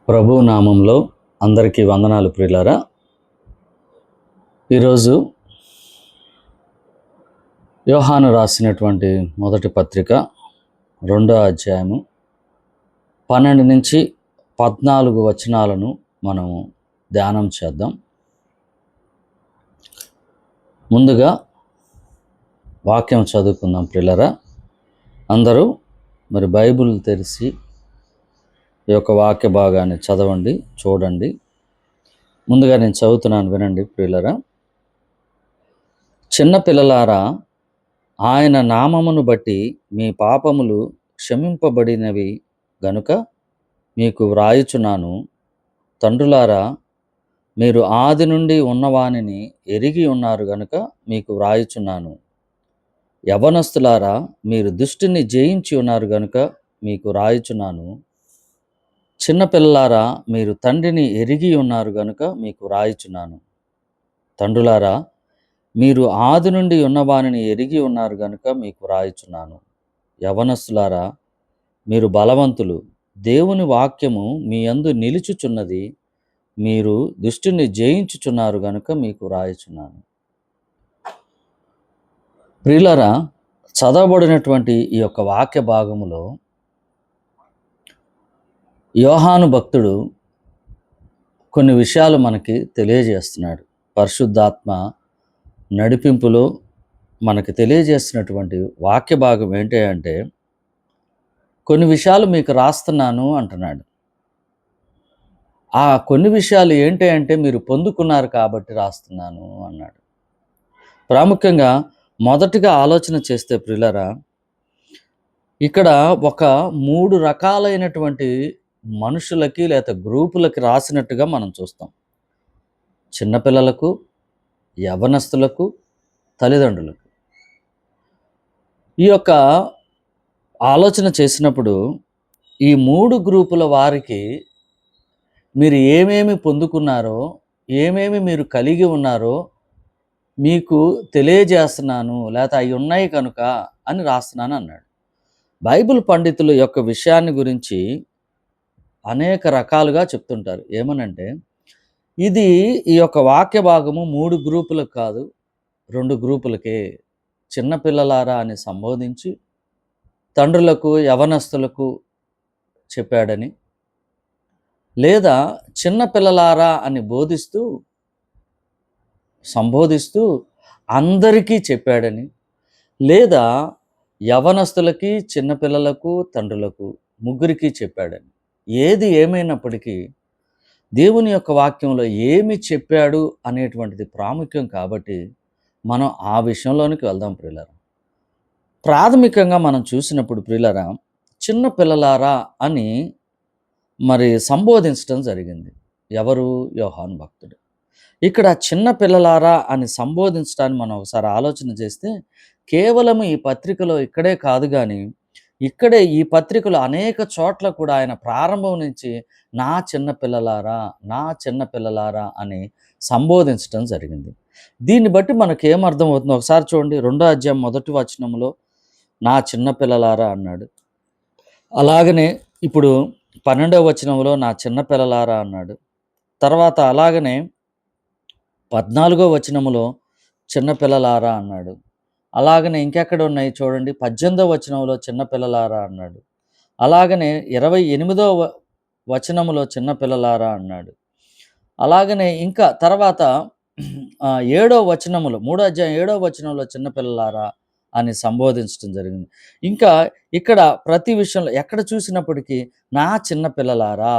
ప్రభు నామంలో అందరికీ వందనాలు ప్రియులారా. ఈరోజు యోహాను రాసినటువంటి మొదటి పత్రిక 2వ అధ్యాయము 12 నుంచి 14 వచనాలను మనము ధ్యానం చేద్దాం. ముందుగా వాక్యం చదువుకుందాం ప్రియులారా. అందరూ మరి బైబిల్ తెరిచి ఈ యొక్క వాక్య భాగాన్ని చదవండి, చూడండి. ముందుగా నేను చదువుతున్నాను, వినండి ప్రియులారా. చిన్న పిల్లలారా, ఆయన నామమును బట్టి మీ పాపములు క్షమింపబడినవి గనుక మీకు వ్రాయుచున్నాను. తండ్రులారా, మీరు ఆది నుండి ఉన్నవానిని ఎరిగి ఉన్నారు గనుక మీకు వ్రాయుచున్నాను. యవనస్తులారా, మీరు దుష్టుని జయించి ఉన్నారు గనుక మీకు వ్రాయుచున్నాను. చిన్నపిల్లలారా, మీరు తండ్రిని ఎరిగి ఉన్నారు గనుక మీకు వ్రాయుచున్నాను. తండ్రులారా, మీరు ఆది నుండి ఉన్నవానిని ఎరిగి ఉన్నారు గనుక మీకు వ్రాయుచున్నాను. యవనస్తులారా, మీరు బలవంతులు, దేవుని వాక్యము మీ యందు నిలుచుచున్నది, మీరు దుష్టుని జయించుచున్నారు గనుక మీకు వ్రాయుచున్నాను. ప్రియులారా, చదవబడినటువంటి ఈ యొక్క వాక్య భాగములో యోహాను భక్తుడు కొన్ని విషయాలు మనకి తెలియజేస్తున్నాడు. పరిశుద్ధాత్మ నడిపింపులో మనకి తెలియజేస్తున్నటువంటి వాక్య భాగం ఏంటి అంటే, కొన్ని విషయాలు మీకు రాస్తున్నాను అంటున్నాడు. ఆ కొన్ని విషయాలు ఏంటి అంటే, మీరు పొందుకున్నారు కాబట్టి రాస్తున్నాను అన్నాడు. ప్రాముఖ్యంగా మొదటిగా ఆలోచన చేస్తే ప్రియులారా, ఇక్కడ ఒక 3 రకాలైనటువంటి మనుషులకి లేదా గ్రూపులకి రాసినట్టుగా మనం చూస్తాం. చిన్నపిల్లలకు, యవనస్తులకు, తల్లిదండ్రులకు. ఈ యొక్క ఆలోచన చేసినప్పుడు ఈ 3 గ్రూపుల వారికి మీరు ఏమేమి పొందుకున్నారో, ఏమేమి మీరు కలిగి ఉన్నారో మీకు తెలియజేస్తున్నాను, లేకపోతే అవి ఉన్నాయి కనుక అని రాస్తున్నాను అన్నాడు. బైబిల్ పండితుల యొక్క విషయాన్ని గురించి అనేక రకాలుగా చెప్తుంటారు. ఏమనంటే, ఇది ఈ యొక్క వాక్య భాగము 3 గ్రూపులకు కాదు, 2 గ్రూపులకే. చిన్నపిల్లలారా అని సంబోధించి తండ్రులకు, యవనస్తులకు చెప్పాడని, లేదా చిన్నపిల్లలారా అని సంబోధిస్తూ అందరికీ చెప్పాడని, లేదా యవనస్తులకి, చిన్నపిల్లలకు, తండ్రులకు, ముగ్గురికి చెప్పాడని. ఏది ఏమైనప్పటికీ దేవుని యొక్క వాక్యంలో ఏమి చెప్పాడు అనేటువంటిది ప్రాముఖ్యం కాబట్టి మనం ఆ విషయంలోనికి వెళ్దాం ప్రియులారా. ప్రాథమికంగా మనం చూసినప్పుడు ప్రియులారా, చిన్న పిల్లలారా అని మరి సంబోధించడం జరిగింది. ఎవరు? యోహాను భక్తుడు. ఇక్కడ చిన్న పిల్లలారా అని సంబోధించడాన్ని మనం ఒకసారి ఆలోచన చేస్తే, కేవలం ఈ పత్రికలో ఇక్కడే కాదు కానీ, ఇక్కడే ఈ పత్రికలో అనేక చోట్ల కూడా ఆయన ప్రారంభం నుంచి నా చిన్న పిల్లలారా అని సంబోధించడం జరిగింది. దీన్ని బట్టి మనకేమర్థం అవుతుందో ఒకసారి చూడండి. 2వ అధ్యాయం 1వ వచనంలో నా చిన్న పిల్లలారా అన్నాడు. అలాగనే ఇప్పుడు 12వ వచనంలో నా చిన్న పిల్లలారా అన్నాడు. తర్వాత అలాగనే 14వ వచనములో చిన్నపిల్లలారా అన్నాడు. అలాగనే ఇంకెక్కడ ఉన్నాయి చూడండి, 18వ వచనంలో చిన్నపిల్లలారా అన్నాడు. అలాగనే 28వ వచనములో చిన్నపిల్లలారా అన్నాడు. అలాగనే ఇంకా తర్వాత 7వ వచనములో 3వ అధ్యాయం 7వ వచనంలో చిన్నపిల్లలారా అని సంబోధించడం జరిగింది. ఇంకా ఇక్కడ ప్రతి విషయంలో ఎక్కడ చూసినప్పటికీ నా చిన్నపిల్లలారా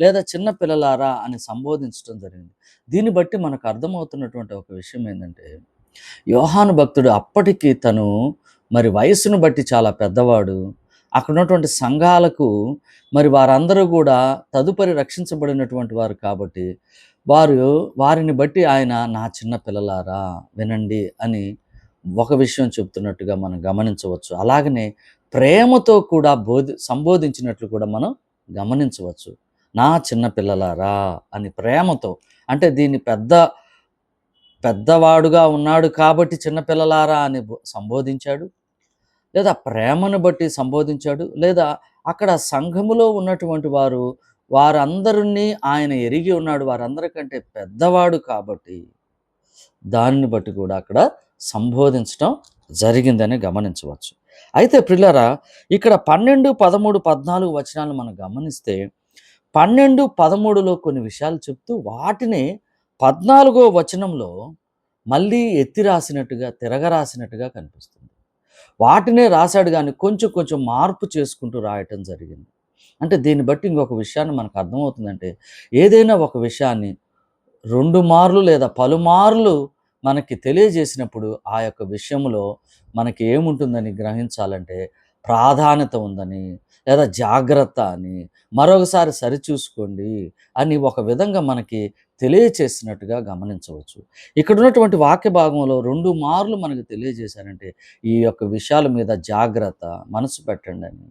లేదా చిన్నపిల్లలారా అని సంబోధించడం జరిగింది. దీన్ని బట్టి మనకు అర్థమవుతున్నటువంటి ఒక విషయం ఏంటంటే, యోహాను భక్తుడు అప్పటికి తను మరి వయస్సును బట్టి చాలా పెద్దవాడు. అక్కడ ఉన్నటువంటి సంఘాలకు మరి వారందరూ కూడా తదుపరి రక్షించబడినటువంటి వారు కాబట్టి వారిని బట్టి ఆయన నా చిన్న పిల్లలారా వినండి అని ఒక విషయం చెప్తున్నట్టుగా మనం గమనించవచ్చు. అలాగనే ప్రేమతో కూడా సంబోధించినట్లు కూడా మనం గమనించవచ్చు. నా చిన్న పిల్లలారా అని ప్రేమతో. అంటే దీన్ని పెద్దవాడుగా ఉన్నాడు కాబట్టి చిన్నపిల్లలారా అని సంబోధించాడు, లేదా ప్రేమను బట్టి సంబోధించాడు, లేదా అక్కడ సంఘములో ఉన్నటువంటి వారందరినీ ఆయన ఎరిగి ఉన్నాడు. వారందరికంటే పెద్దవాడు కాబట్టి దానిని బట్టి కూడా అక్కడ సంబోధించటం జరిగిందని గమనించవచ్చు. అయితే ప్రియులారా, ఇక్కడ 12, 13, 14 వచనాలను మనం గమనిస్తే 12, 13లో కొన్ని విషయాలు చెప్తూ వాటిని 14వ వచనంలో మళ్ళీ ఎత్తి రాసినట్టుగా, తిరగరాసినట్టుగా కనిపిస్తుంది. వాటినే రాశాడు గానీ కొంచెం కొంచెం మార్పు చేసుకుంటూ రాయటం జరిగింది. అంటే దీన్ని బట్టి ఇంకొక విషయాన్ని మనకు అర్థమవుతుందంటే, ఏదైనా ఒక విషయాన్ని 2 మార్లు లేదా పలుమార్లు మనకి తెలియజేసినప్పుడు ఆ యొక్క విషయంలో మనకి ఏముంటుందని గ్రహించాలంటే ప్రాధాన్యత ఉందని, లేదా జాగ్రత్త అని, మరొకసారి సరిచూసుకోండి అని ఒక విధంగా మనకి తెలియచేసినట్టుగా గమనించవచ్చు. ఇక్కడ ఉన్నటువంటి వాక్య భాగంలో 2 మార్లు మనకు తెలియజేశారంటే ఈ యొక్క విషయాల మీద జాగ్రత్త, మనసు పెట్టండి అని,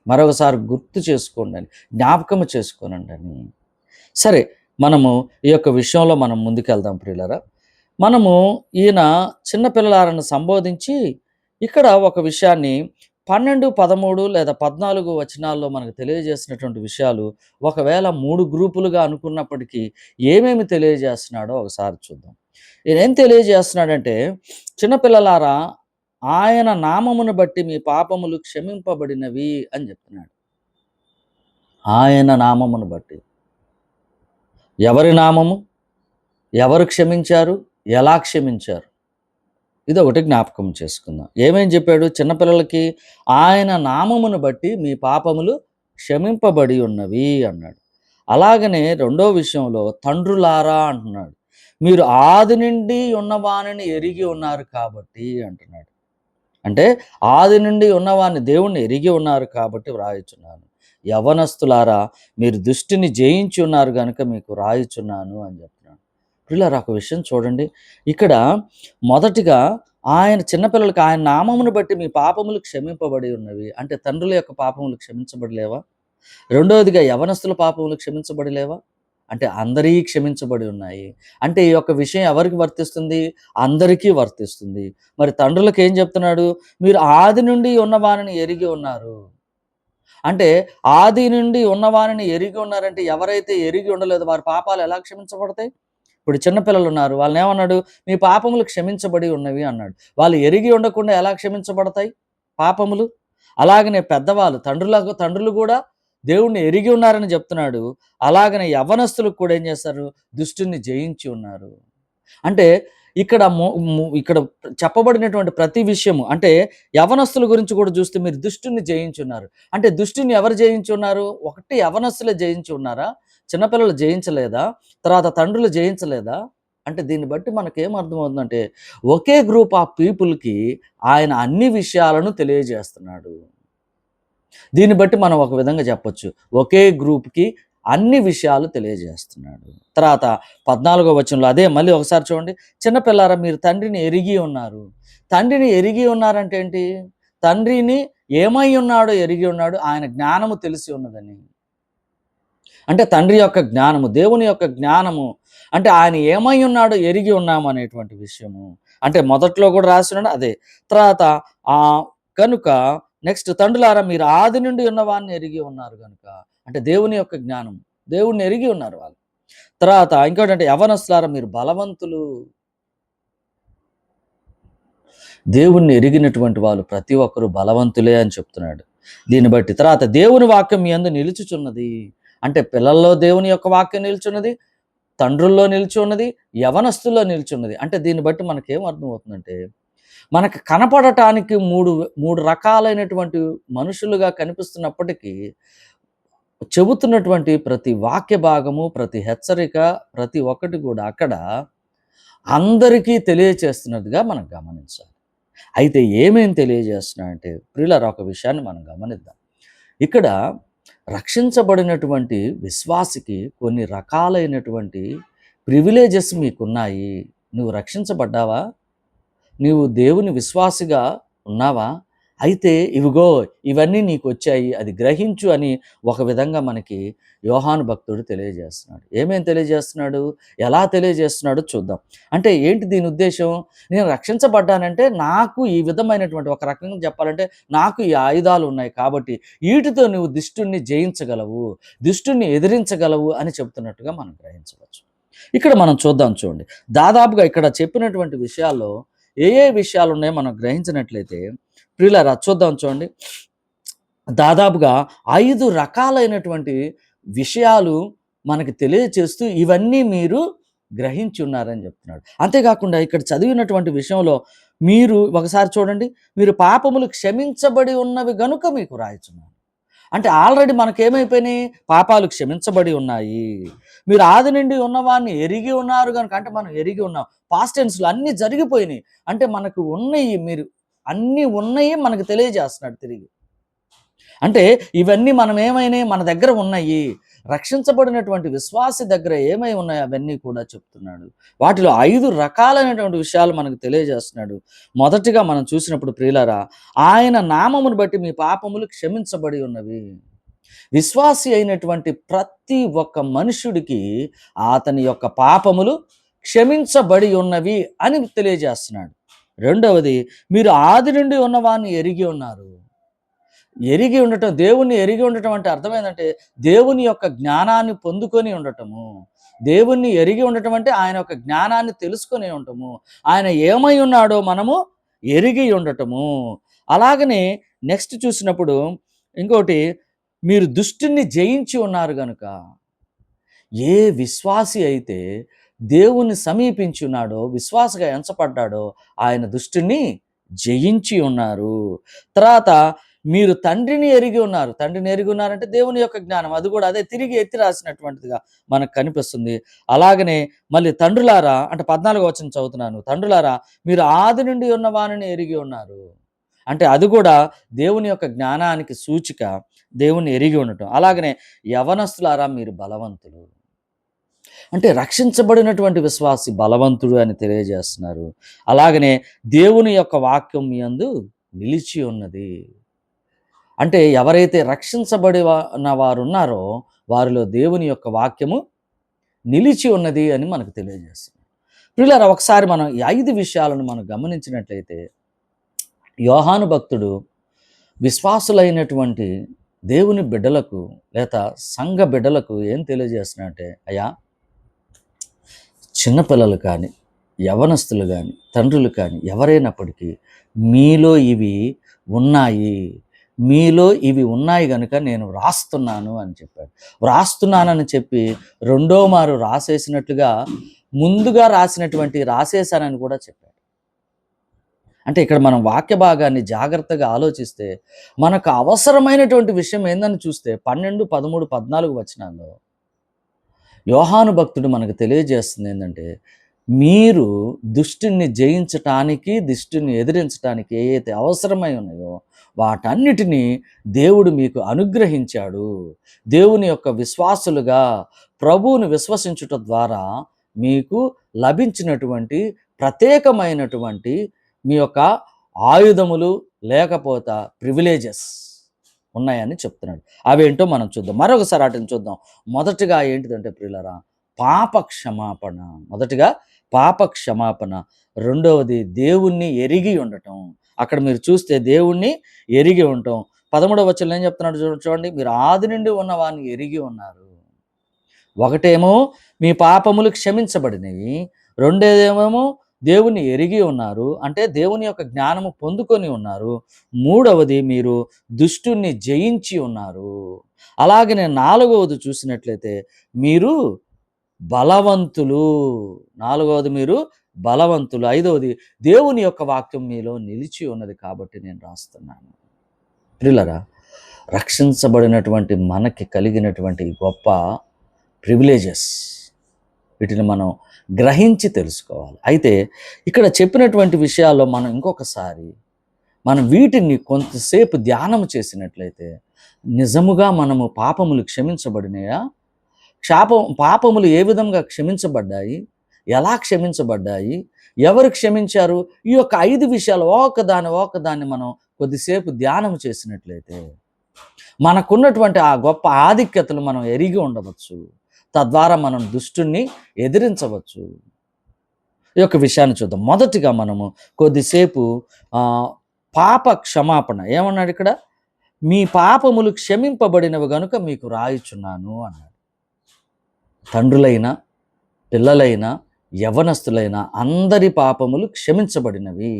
మరొకసారి గుర్తు చేసుకోండి అని, జ్ఞాపకం చేసుకోనండి అని. సరే, మనము ఈ యొక్క విషయంలో మనం ముందుకెళ్దాం ప్రియులారా. మనము ఈయన చిన్న పిల్లలారని సంబోధించి ఇక్కడ ఒక విషయాన్ని 12, 13 లేదా 14 వచనాల్లో మనకు తెలియజేసినటువంటి విషయాలు ఒకవేళ 3 గ్రూపులుగా అనుకున్నప్పటికీ ఏమేమి తెలియజేస్తున్నాడో ఒకసారి చూద్దాం. ఈయనేం తెలియజేస్తున్నాడంటే, చిన్నపిల్లలారా ఆయన నామమును బట్టి మీ పాపములు క్షమింపబడినవి అని చెప్తున్నాడు. ఆయన నామమును బట్టి. ఎవరి నామము? ఎవరు క్షమించారు? ఎలా క్షమించారు? ఇదొకటి జ్ఞాపకం చేసుకుందాం. ఏమేం చెప్పాడు? చిన్నపిల్లలకి ఆయన నామమును బట్టి మీ పాపములు క్షమింపబడి ఉన్నవి అన్నాడు. అలాగనే రెండో విషయంలో తండ్రులారా అంటున్నాడు. మీరు ఆది నుండి ఉన్నవానిని ఎరిగి ఉన్నారు కాబట్టి అంటున్నాడు. అంటే ఆది నుండి ఉన్నవాన్ని దేవుణ్ణి ఎరిగి ఉన్నారు కాబట్టి వ్రాయుచున్నాను. యవ్వనస్తులారా మీరు దుష్టిని జయించి ఉన్నారు గనుక మీకు రాయుచున్నాను అని చెప్తున్నాడు. ప్రియులారా, ఒక విషయం చూడండి. ఇక్కడ మొదటిగా ఆయన చిన్నపిల్లలకి ఆయన నామమును బట్టి మీ పాపములు క్షమింపబడి ఉన్నవి. అంటే తండ్రుల యొక్క పాపములు క్షమించబడలేవా? రెండవదిగా యవనస్తుల పాపములు క్షమించబడలేవా? అంటే అందరికీ క్షమించబడి ఉన్నాయి. అంటే ఈ యొక్క విషయం ఎవరికి వర్తిస్తుంది? అందరికీ వర్తిస్తుంది. మరి తండ్రులకు ఏం చెప్తున్నాడు? మీరు ఆది నుండి ఉన్నవానిని ఎరిగి ఉన్నారు. అంటే ఆది నుండి ఉన్నవానిని ఎరిగి ఉన్నారంటే ఎవరైతే ఎరిగి ఉండలేదో వారి పాపాలు ఎలా క్షమించబడతాయి? ఇప్పుడు చిన్నపిల్లలు ఉన్నారు. వాళ్ళనేమన్నాడు? మీ పాపములు క్షమించబడి ఉన్నవి అన్నాడు. వాళ్ళు ఎరిగి ఉండకుండా ఎలా క్షమించబడతాయి పాపములు? అలాగనే పెద్దవాళ్ళు తండ్రులు కూడా దేవుణ్ణి ఎరిగి ఉన్నారని చెప్తున్నాడు. అలాగనే యవ్వనస్తులకు కూడా ఏం చేస్తారు? దుష్టుని జయించి ఉన్నారు. అంటే ఇక్కడ ఇక్కడ చెప్పబడినటువంటి ప్రతి విషయము అంటే యవనస్తుల గురించి కూడా చూస్తే మీరు దుష్టుని జయించి ఉన్నారు. అంటే దుష్టుని ఎవరు జయించి ఉన్నారు? ఒకటి యవనస్తులే జయించి ఉన్నారా? చిన్నపిల్లలు జయించలేదా? తర్వాత తండ్రులు జయించలేదా? అంటే దీన్ని బట్టి మనకేం అర్థమవుతుందంటే ఒకే గ్రూప్ ఆఫ్ పీపుల్‌కి ఆయన అన్ని విషయాలను తెలియజేస్తున్నాడు. దీన్ని బట్టి మనం ఒక విధంగా చెప్పొచ్చు. ఒకే గ్రూప్‌కి అన్ని విషయాలు తెలియజేస్తున్నాడు. తర్వాత 14వ వచనంలో అదే మళ్ళీ ఒకసారి చూడండి. చిన్నపిల్లారా మీరు తండ్రిని ఎరిగి ఉన్నారు. తండ్రిని ఎరిగి ఉన్నారంటే ఏంటి? తండ్రిని ఏమై ఉన్నాడో ఎరిగి ఉన్నాడు. ఆయన జ్ఞానము తెలిసి ఉన్నదని. అంటే తండ్రి యొక్క జ్ఞానము, దేవుని యొక్క జ్ఞానము, అంటే ఆయన ఏమై ఉన్నాడో ఎరిగి ఉన్నాము అనేటువంటి విషయము. అంటే మొదట్లో కూడా రాస్తున్నాడు అదే. తర్వాత కనుక నెక్స్ట్ తండ్రులారా మీరు ఆది నుండి ఉన్నవాన్ని ఎరిగి ఉన్నారు గనుక, అంటే దేవుని యొక్క జ్ఞానం, దేవుణ్ణి ఎరిగి ఉన్నారు వాళ్ళు. తర్వాత ఇంకోటంటే యవ్వనస్తులారా మీరు బలవంతులు. దేవుణ్ణి ఎరిగినటువంటి వాళ్ళు ప్రతి ఒక్కరు బలవంతులే అని చెప్తున్నాడు. దీన్ని బట్టి తర్వాత దేవుని వాక్యం మీ యందు నిలుచుచున్నది. అంటే పిల్లల్లో దేవుని యొక్క వాక్యం నిలుచున్నది, తండ్రుల్లో నిలిచి ఉన్నది, యవనస్తుల్లో నిలిచున్నది. అంటే దీన్ని బట్టి మనకేం అర్థమవుతుందంటే మనకు కనపడటానికి మూడు రకాలైనటువంటి మనుషులుగా కనిపిస్తున్నప్పటికీ చెబుతున్నటువంటి ప్రతి వాక్య భాగము, ప్రతి హెచ్చరిక, ప్రతి ఒక్కటి కూడా అక్కడ అందరికీ తెలియచేస్తున్నదిగా మనం గమనించాలి. అయితే ఏమేం తెలియజేస్తున్నాయంటే ప్రియులారా ఒక విషయాన్ని మనం గమనిద్దాం. ఇక్కడ రక్షించబడినటువంటి విశ్వాసికి కొన్ని రకాలైనటువంటి ప్రివిలేజెస్ మీకున్నాయి. నువ్వు రక్షించబడ్డావా? నీవు దేవుని విశ్వాసిగా ఉన్నావా? అయితే ఇవిగో ఇవన్నీ నీకొచ్చాయి, అది గ్రహించు అని ఒక విధంగా మనకి యోహాను భక్తుడు తెలియజేస్తున్నాడు. ఏమేం తెలియజేస్తున్నాడు? ఎలా తెలియజేస్తున్నాడో చూద్దాం. అంటే ఏంటి దీని ఉద్దేశ్యం? నేను రక్షించబడ్డానంటే నాకు ఈ విధమైనటువంటి, ఒక రకంగా చెప్పాలంటే నాకు ఈ ఆయుధాలు ఉన్నాయి కాబట్టి వీటితో నువ్వు దుష్టుణ్ణి జయించగలవు, దుష్టుణ్ణి ఎదిరించగలవు అని చెప్తున్నట్టుగా మనం గ్రహించవచ్చు. ఇక్కడ మనం చూద్దాం చూడండి. దాదాపుగా ఇక్కడ చెప్పినటువంటి విషయాల్లో ఏ ఏ విషయాలు ఉన్నాయో మనం గ్రహించినట్లయితే ప్రియులారా చూద్దాం చూడండి. దాదాపుగా 5 రకాలైనటువంటి విషయాలు మనకి తెలియచేస్తూ ఇవన్నీ మీరు గ్రహించి ఉన్నారని చెప్తున్నాడు. అంతేకాకుండా ఇక్కడ చదివినటువంటి విషయంలో మీరు ఒకసారి చూడండి, మీరు పాపములు క్షమించబడి ఉన్నవి గనుక మీకు రాయిచున్నాను. అంటే ఆల్రెడీ మనకేమైపోయినాయి? పాపాలు క్షమించబడి ఉన్నాయి. మీరు ఆది నుండి ఉన్నవాన్ని ఎరిగి ఉన్నారు గనుక, అంటే మనం ఎరిగి ఉన్నాం. పాస్ట్ టెన్స్‌లో అన్నీ జరిగిపోయినాయి. అంటే మనకు ఉన్నయి, మీరు అన్నీ ఉన్నయి మనకు తెలియజేస్తున్నాడు తిరిగి. అంటే ఇవన్నీ మనం ఏమైనాయి? మన దగ్గర ఉన్నాయి. రక్షించబడినటువంటి విశ్వాసి దగ్గర ఏమై ఉన్నాయో అవన్నీ కూడా చెప్తున్నాడు. వాటిలో 5 రకాలైనటువంటి విషయాలు మనకు తెలియజేస్తున్నాడు. మొదటిగా మనం చూసినప్పుడు ప్రియులారా, ఆయన నామమును బట్టి మీ పాపములు క్షమించబడి ఉన్నవి. విశ్వాసి అయినటువంటి ప్రతి ఒక్క మనుష్యుడికి అతని యొక్క పాపములు క్షమించబడి ఉన్నవి అని తెలియజేస్తున్నాడు. రెండవది, మీరు ఆది నుండి ఉన్నవాన్ని ఎరిగి ఉన్నారు. ఎరిగి ఉండటం, దేవుణ్ణి ఎరిగి ఉండటం అంటే అర్థమైందంటే దేవుని యొక్క జ్ఞానాన్ని పొందుకొని ఉండటము. దేవుణ్ణి ఎరిగి ఉండటం అంటే ఆయన యొక్క జ్ఞానాన్ని తెలుసుకొని ఉండటము. ఆయన ఏమై ఉన్నాడో మనము ఎరిగి ఉండటము. అలాగనే నెక్స్ట్ చూసినప్పుడు ఇంకోటి, మీరు దుష్టుని జయించి ఉన్నారు గనుక. ఏ విశ్వాసి అయితే దేవుణ్ణి సమీపించి ఉన్నాడో, విశ్వాసగా ఎంచపడ్డాడో ఆయన దుష్టుని జయించి ఉన్నారు. తర్వాత మీరు తండ్రిని ఎరిగి ఉన్నారు. తండ్రిని ఎరిగి ఉన్నారంటే దేవుని యొక్క జ్ఞానం, అది కూడా అదే తిరిగి ఎత్తి రాసినటువంటిదిగా మనకు కనిపిస్తుంది. అలాగనే మళ్ళీ తండ్రులారా, అంటే 14వ వచనం చదువుతున్నాను. తండ్రులారా, మీరు ఆది నుండి ఉన్న వానిని ఎరిగి ఉన్నారు. అంటే అది కూడా దేవుని యొక్క జ్ఞానానికి సూచిక, దేవుణ్ణి ఎరిగి ఉండటం. అలాగనే యవనస్తులారా, మీరు బలవంతులు. అంటే రక్షించబడినటువంటి విశ్వాసి బలవంతుడు అని తెలియజేస్తున్నారు. అలాగనే దేవుని యొక్క వాక్యం మీ యందు నిలిచి ఉన్నది. అంటే ఎవరైతే రక్షించబడిన వారు ఉన్నారో వారిలో దేవుని యొక్క వాక్యము నిలిచి ఉన్నది అని మనకు తెలియజేస్తుంది. ప్రియులారా, ఒకసారి మనం ఈ 5 విషయాలను మనం గమనించినట్లయితే యోహాను భక్తుడు విశ్వాసులైనటువంటి దేవుని బిడ్డలకు లేదా సంఘ బిడ్డలకు ఏం తెలియజేస్తున్నాడంటే, అయ్యా, చిన్నపిల్లలు కానీ, యవనస్తులు కానీ, తండ్రులు కానీ ఎవరైనప్పటికీ మీలో ఇవి ఉన్నాయి. మీలో ఇవి ఉన్నాయి గనుక నేను వ్రాస్తున్నాను అని చెప్పాడు. వ్రాస్తున్నానని చెప్పి రెండో మారు రాసేసినట్లుగా ముందుగా రాసేశానని కూడా చెప్పాడు. అంటే ఇక్కడ మనం వాక్య భాగాన్ని జాగ్రత్తగా ఆలోచిస్తే మనకు అవసరమైనటువంటి విషయం ఏందని చూస్తే 12, 13, 14 వచనాల్లో యోహాను భక్తుడు మనకు తెలియజేస్తుంది ఏంటంటే, మీరు దుష్టుని జయించటానికి, దుష్టుని ఎదిరించటానికి ఏవైతే అవసరమై ఉన్నాయో వాటన్నిటినీ దేవుడు మీకు అనుగ్రహించాడు. దేవుని యొక్క విశ్వాసులుగా ప్రభువుని విశ్వసించుట ద్వారా మీకు లభించినటువంటి ప్రత్యేకమైనటువంటి మీ యొక్క ఆయుధములు లేకపోతే ప్రివిలేజెస్ ఉన్నాయని చెప్తున్నాడు. అవేంటో మనం చూద్దాం. మరొకసారి వాటిని చూద్దాం. మొదటిగా ఏంటిదంటే ప్రియులారా, పాప క్షమాపణ. మొదటిగా పాప క్షమాపణ. రెండవది దేవుణ్ణి ఎరిగి ఉండటం. అక్కడ మీరు చూస్తే దేవుణ్ణి ఎరిగి ఉండటం. 13వ వచనంలో ఏం చెప్తున్నాడు చూడండి, మీరు ఆది నుండి ఉన్న వారిని ఎరిగి ఉన్నారు. ఒకటేమో మీ పాపములు క్షమించబడినవి, రెండేదేమో దేవుని ఎరిగి ఉన్నారు, అంటే దేవుని యొక్క జ్ఞానము పొందుకొని ఉన్నారు. మూడవది మీరు దుష్టుణ్ణి జయించి ఉన్నారు. అలాగనే 4వది చూసినట్లయితే మీరు బలవంతులు. 4వది మీరు బలవంతులు. 5వది దేవుని యొక్క వాక్యం మీలో నిలిచి ఉన్నది కాబట్టి నేను రాస్తున్నాను. ప్రియులారా, రక్షించబడినటువంటి మనకి కలిగినటువంటి గొప్ప ప్రివిలేజెస్, వీటిని మనం గ్రహించి తెలుసుకోవాలి. అయితే ఇక్కడ చెప్పినటువంటి విషయాల్లో మనం ఇంకొకసారి మనం వీటిని కొంతసేపు ధ్యానం చేసినట్లయితే నిజముగా మనము పాపములు క్షమించబడినాయా? పాపములు ఏ విధంగా క్షమించబడ్డాయి? ఎలా క్షమించబడ్డాయి? ఎవరు క్షమించారు? ఈ యొక్క 5 విషయాలు ఒకదాన్ని మనం కొద్దిసేపు ధ్యానం చేసినట్లయితే మనకున్నటువంటి ఆ గొప్ప ఆధిక్యతలు మనం ఎరిగి ఉండవచ్చు. తద్వారా మనం దుష్టుణ్ణి ఎదిరించవచ్చు. ఈ యొక్క విషయాన్ని చూద్దాం. మొదటిగా మనము కొద్దిసేపు ఆహ్, పాప క్షమాపణ ఏమన్నాడు ఇక్కడ? మీ పాపములు క్షమింపబడినవి గనుక మీకు రాయుచున్నాను అన్నాడు. తండ్రులైనా, పిల్లలైనా, యవ్వనస్తులైనా అందరి పాపములు క్షమించబడినవి.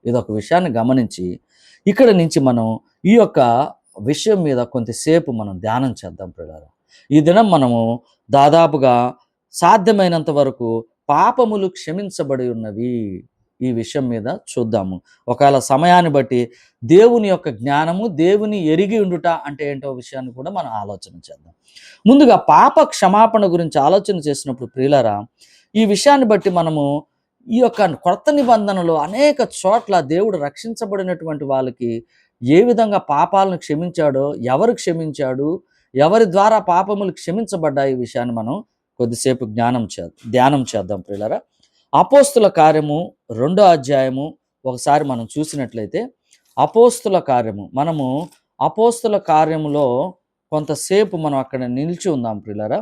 ఇదొక విషయాన్ని గమనించి, ఇక్కడ నుంచి మనం ఈ యొక్క విషయం మీద కొంతసేపు మనం ధ్యానం చేద్దాం ప్రియులారా. ఈ దినం మనము దాదాపుగా సాధ్యమైనంత వరకు పాపములు క్షమించబడి ఉన్నవి. ఈ విషయం మీద చూద్దాము. ఒకవేళ సమయాన్ని బట్టి దేవుని యొక్క జ్ఞానము, దేవుని ఎరిగి ఉండుట అంటే ఏంటో విషయాన్ని కూడా మనం ఆలోచన చేద్దాం. ముందుగా పాప క్షమాపణ గురించి ఆలోచన చేసినప్పుడు ప్రియులారా, ఈ విషయాన్ని బట్టి మనము ఈ యొక్క కొత్త నిబంధనలో అనేక చోట్ల దేవుడు రక్షించబడినటువంటి వాళ్ళకి ఏ విధంగా పాపాలను క్షమించాడో, ఎవరు క్షమించాడు, ఎవరి ద్వారా పాపములు క్షమించబడ్డాయి ఈ విషయాన్ని మనం కొద్దిసేపు ధ్యానం చేద్దాం ప్రియులారా. అపోస్తుల కార్యము 2వ అధ్యాయము ఒకసారి మనం చూసినట్లయితే, అపోస్తుల కార్యము మనము అపోస్తుల కార్యములో కొంతసేపు మనం అక్కడ నిలిచి ఉందాం ప్రియులారా.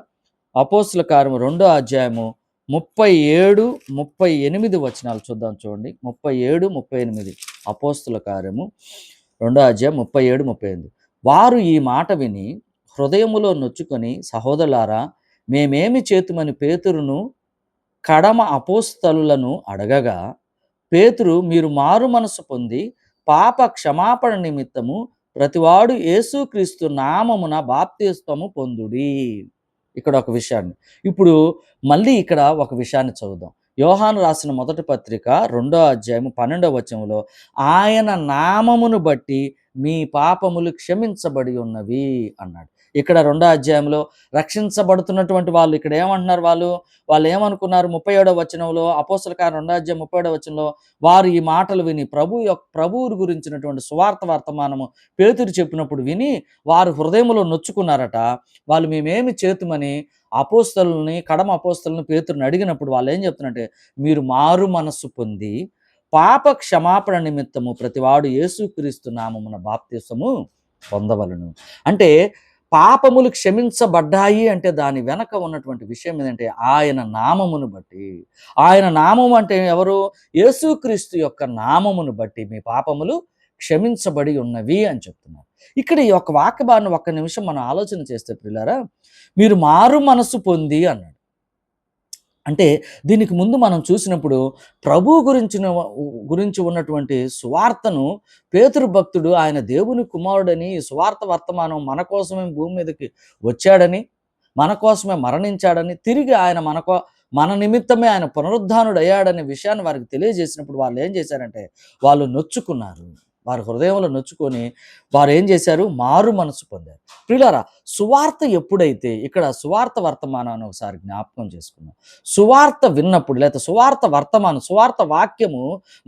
అపోస్తుల కార్యము 2వ అధ్యాయము 37, 38 వచనాలు చూద్దాం చూడండి. 37, 38 అపోస్తుల కార్యము 2వ అధ్యాయం 37, 38. వారు ఈ మాట విని హృదయములో నొచ్చుకొని, సహోదరులారా మేమేమి చేతుమని పేతురును కడమ అపోస్తలులను అడగగా, పేతురు మీరు మారు మనసు పొంది పాప క్షమాపణ నిమిత్తము ప్రతివాడు యేసుక్రీస్తు నామమున బాప్తిస్మము పొందుడి. ఇక్కడ ఒక విషయాన్ని ఇప్పుడు మళ్ళీ ఇక్కడ ఒక విషయాన్ని చదువుదాం. యోహాను రాసిన మొదటి పత్రిక 2వ అధ్యాయం 12వ వచనంలో ఆయన నామమును బట్టి మీ పాపములు క్షమించబడి ఉన్నవి అన్నాడు. ఇక్కడ 2వ అధ్యాయంలో రక్షించబడుతున్నటువంటి వాళ్ళు ఇక్కడ ఏమంటున్నారు? వాళ్ళు ఏమనుకున్నారు? 37వ వచనంలో అపోస్తల కార్యం 2వ అధ్యాయం 37వ వచనంలో వారు ఈ మాటలు విని ప్రభువు గురించినటువంటి సువార్త వర్తమానము పేతురు చెప్పినప్పుడు విని వారు హృదయములో నొచ్చుకున్నారట. వాళ్ళు మేమేమి చేతుమని కడమ అపోస్తలుని పేతురుని అడిగినప్పుడు వాళ్ళు ఏం చెప్తున్నారంటే, మీరు మారు మనస్సు పొంది పాప క్షమాపణ నిమిత్తము ప్రతివాడు యేసుక్రీస్తు నామమున బాప్తిస్మము పొందవలెను. అంటే పాపములు క్షమించబడ్డాయి అంటే దాని వెనక ఉన్నటువంటి విషయం ఏంటంటే ఆయన నామమును బట్టి. ఆయన నామం అంటే ఎవరు? యేసుక్రీస్తు యొక్క నామమును బట్టి మీ పాపములు క్షమించబడి ఉన్నవి అని చెప్తున్నారు. ఇక్కడ ఈ యొక్క వాక్య భాగం ఒక్క నిమిషం మనం ఆలోచన చేస్తే ప్రియులారా, మీరు మారు మనసు పొంది అన్నాడు. అంటే దీనికి ముందు మనం చూసినప్పుడు ప్రభు గురించి ఉన్నటువంటి సువార్తను పేతురు భక్తుడు ఆయన దేవుని కుమారుడని, ఈ సువార్త వర్తమానం మన కోసమే భూమి మీదకి వచ్చాడని, మన కోసమే మరణించాడని, తిరిగి ఆయన మన నిమిత్తమే ఆయన పునరుద్ధానుడు అయ్యాడనే విషయాన్ని వారికి తెలియజేసినప్పుడు వాళ్ళు ఏం చేశారంటే వాళ్ళు నొచ్చుకున్నారు. వారి హృదయంలో నొచ్చుకొని వారు ఏం చేశారు? మారు మనసు పొందారు. ప్రియులారా, సువార్త ఎప్పుడైతే ఇక్కడ సువార్త వర్తమానాన్ని ఒకసారి జ్ఞాపకం చేసుకున్నాం. సువార్త విన్నప్పుడు లేదా సువార్త వాక్యము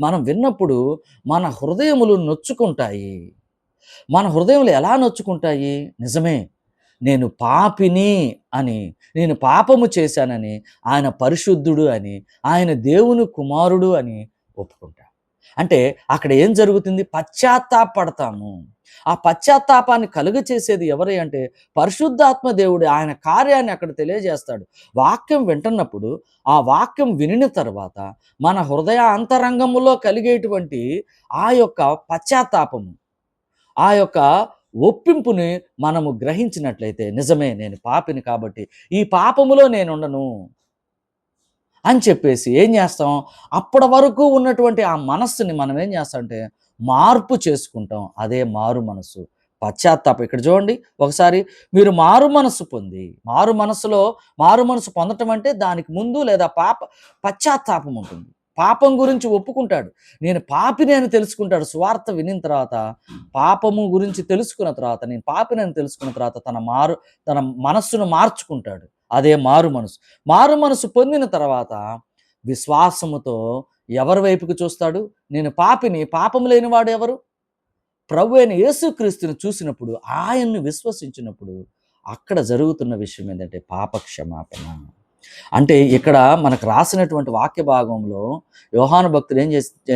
మనం విన్నప్పుడు మన హృదయములు నొచ్చుకుంటాయి. మన హృదయములు ఎలా నొచ్చుకుంటాయి? నిజమే, నేను పాపిని అని, నేను పాపము చేశానని, ఆయన పరిశుద్ధుడు అని, ఆయన దేవుని కుమారుడు అని ఒప్పుకుంటాం. అంటే అక్కడ ఏం జరుగుతుంది? పశ్చాత్తాపడతాము. ఆ పశ్చాత్తాపాన్ని కలుగచేసేది ఎవరు అంటే పరిశుద్ధాత్మ దేవుడు ఆయన కార్యాన్ని అక్కడ తెలియజేస్తాడు. వాక్యం వింటున్నప్పుడు ఆ వాక్యం వినిన తర్వాత మన హృదయ అంతరంగములో కలిగేటువంటి ఆ యొక్క పశ్చాత్తాపము, ఆ యొక్క ఒప్పింపుని మనము గ్రహించినట్లయితే నిజమే నేను పాపిని కాబట్టి ఈ పాపములో నేనుండను అని చెప్పేసి ఏం చేస్తాం? అప్పటి వరకు ఉన్నటువంటి ఆ మనస్సుని మనం ఏం చేస్తామంటే మార్పు చేసుకుంటాం. అదే మారు మనసు, పశ్చాత్తాపం. ఇక్కడ చూడండి ఒకసారి, మీరు మారు మనసు పొంది, మారు మనసు పొందటం అంటే దానికి ముందు లేదా పశ్చాత్తాపం ఉంటుంది. పాపం గురించి ఒప్పుకుంటాడు. నేను పాపిని అని తెలుసుకుంటాడు. సువార్త వినిన తర్వాత పాపము గురించి తెలుసుకున్న తర్వాత, నేను పాపిని అని తెలుసుకున్న తర్వాత తన మనస్సును మార్చుకుంటాడు. అదే మారు మనసు. మారు మనసు పొందిన తర్వాత విశ్వాసముతో ఎవరి వైపుకి చూస్తాడు? నేను పాపిని, పాపము లేనివాడు ఎవరు? ప్రభు అయిన యేసుక్రీస్తుని చూసినప్పుడు, ఆయన్ను విశ్వసించినప్పుడు అక్కడ జరుగుతున్న విషయం ఏంటంటే పాప క్షమాపణ. అంటే ఇక్కడ మనకు రాసినటువంటి వాక్య భాగంలో యోహాను భక్తుడు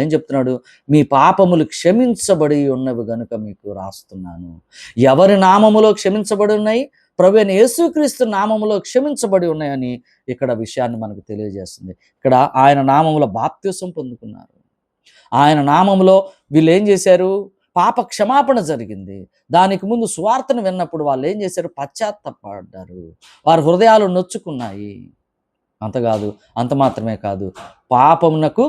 ఏం చెప్తున్నాడు? మీ పాపములు క్షమించబడి ఉన్నవి గనుక మీకు రాస్తున్నాను. ఎవరి నామములో క్షమించబడి ఉన్నాయి? ప్రభువైన యేసుక్రీస్తు నామములో క్షమించబడి ఉన్నాయని ఇక్కడ విషయాన్ని మనకు తెలియజేస్తుంది. ఇక్కడ ఆయన నామములో బాప్తిసం పొందుకున్నారు. ఆయన నామములో వీళ్ళు ఏం చేశారు? పాప క్షమాపణ జరిగింది. దానికి ముందు సువార్తను విన్నప్పుడు వాళ్ళు ఏం చేశారు? పశ్చాత్తాపడ్డారు. వారి హృదయాలు నొచ్చుకున్నాయి. అంత మాత్రమే కాదు, పాపమునకు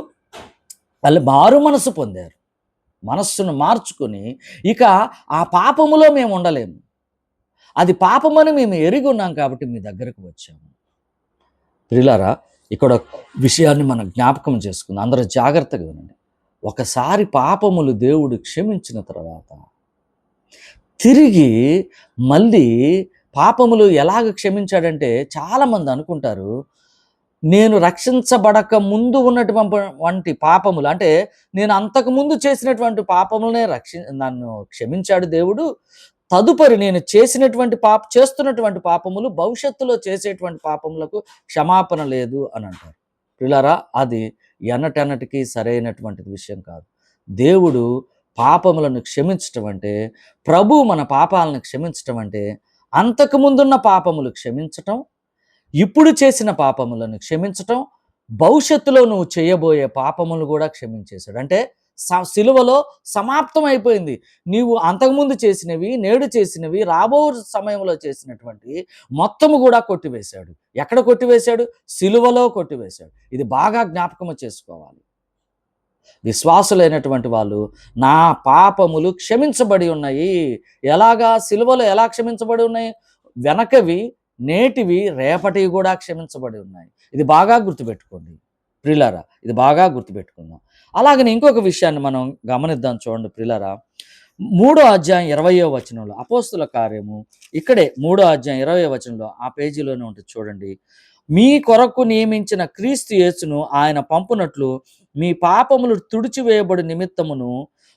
వాళ్ళు మారు మనసు పొందారు. మనస్సును మార్చుకొని ఇక ఆ పాపములో మేము ఉండలేము, అది పాపమని మేము ఎరిగి ఉన్నాం కాబట్టి మీ దగ్గరకు వచ్చాము. ప్రియులారా, ఇక్కడ విషయాన్ని మనం జ్ఞాపకం చేసుకుందాం. అందరూ జాగ్రత్తగా వినండి. ఒకసారి పాపములు దేవుడు క్షమించిన తర్వాత తిరిగి మళ్ళీ పాపములు ఎలాగ క్షమించాడంటే, చాలామంది అనుకుంటారు నేను రక్షించబడక ముందు ఉన్నటువంటి పాపములు, అంటే నేను అంతకుముందు చేసినటువంటి పాపములనే నన్ను క్షమించాడు దేవుడు, తదుపరి నేను చేస్తున్నటువంటి పాపములు, భవిష్యత్తులో చేసేటువంటి పాపములకు క్షమాపణ లేదు అని అంటారు. పిల్లరా, అది ఎన్నటెన్నటికీ సరైనటువంటి విషయం కాదు. దేవుడు పాపములను క్షమించటం అంటే, ప్రభు మన పాపాలను క్షమించటం అంటే, అంతకుముందున్న పాపములు క్షమించటం, ఇప్పుడు చేసిన పాపములను క్షమించటం, భవిష్యత్తులో నువ్వు చేయబోయే పాపములు కూడా క్షమించేశాడు. అంటే సిలువలో సమాప్తం అయిపోయింది. నీవు అంతకుముందు చేసినవి, నేడు చేసినవి, రాబో సమయంలో చేసినటువంటి మొత్తము కూడా కొట్టివేశాడు. ఎక్కడ కొట్టివేశాడు? సిలువలో కొట్టివేశాడు. ఇది బాగా జ్ఞాపకము చేసుకోవాలి. విశ్వాసులైనటువంటి వాళ్ళు, నా పాపములు క్షమించబడి ఉన్నాయి. ఎలాగా? సిలువలో ఎలా క్షమించబడి ఉన్నాయి? వెనకవి, నేటివి, రేపటివి కూడా క్షమించబడి ఉన్నాయి. ఇది బాగా గుర్తుపెట్టుకోండి ప్రియులారా, ఇది బాగా గుర్తుపెట్టుకుందాం. అలాగని ఇంకొక విషయాన్ని మనం గమనిద్దాం. చూడండి ప్రియులారా, 3వ అధ్యాయం 20వ వచనంలో, అపోస్తుల కార్యము ఇక్కడే 3వ అధ్యాయం 20వ వచనంలో, ఆ పేజీలోనే ఉంటుంది చూడండి. మీ కొరకు నియమించిన క్రీస్తు యేసును ఆయన పంపునట్లు మీ పాపములు తుడిచివేయబడి నిమిత్తమును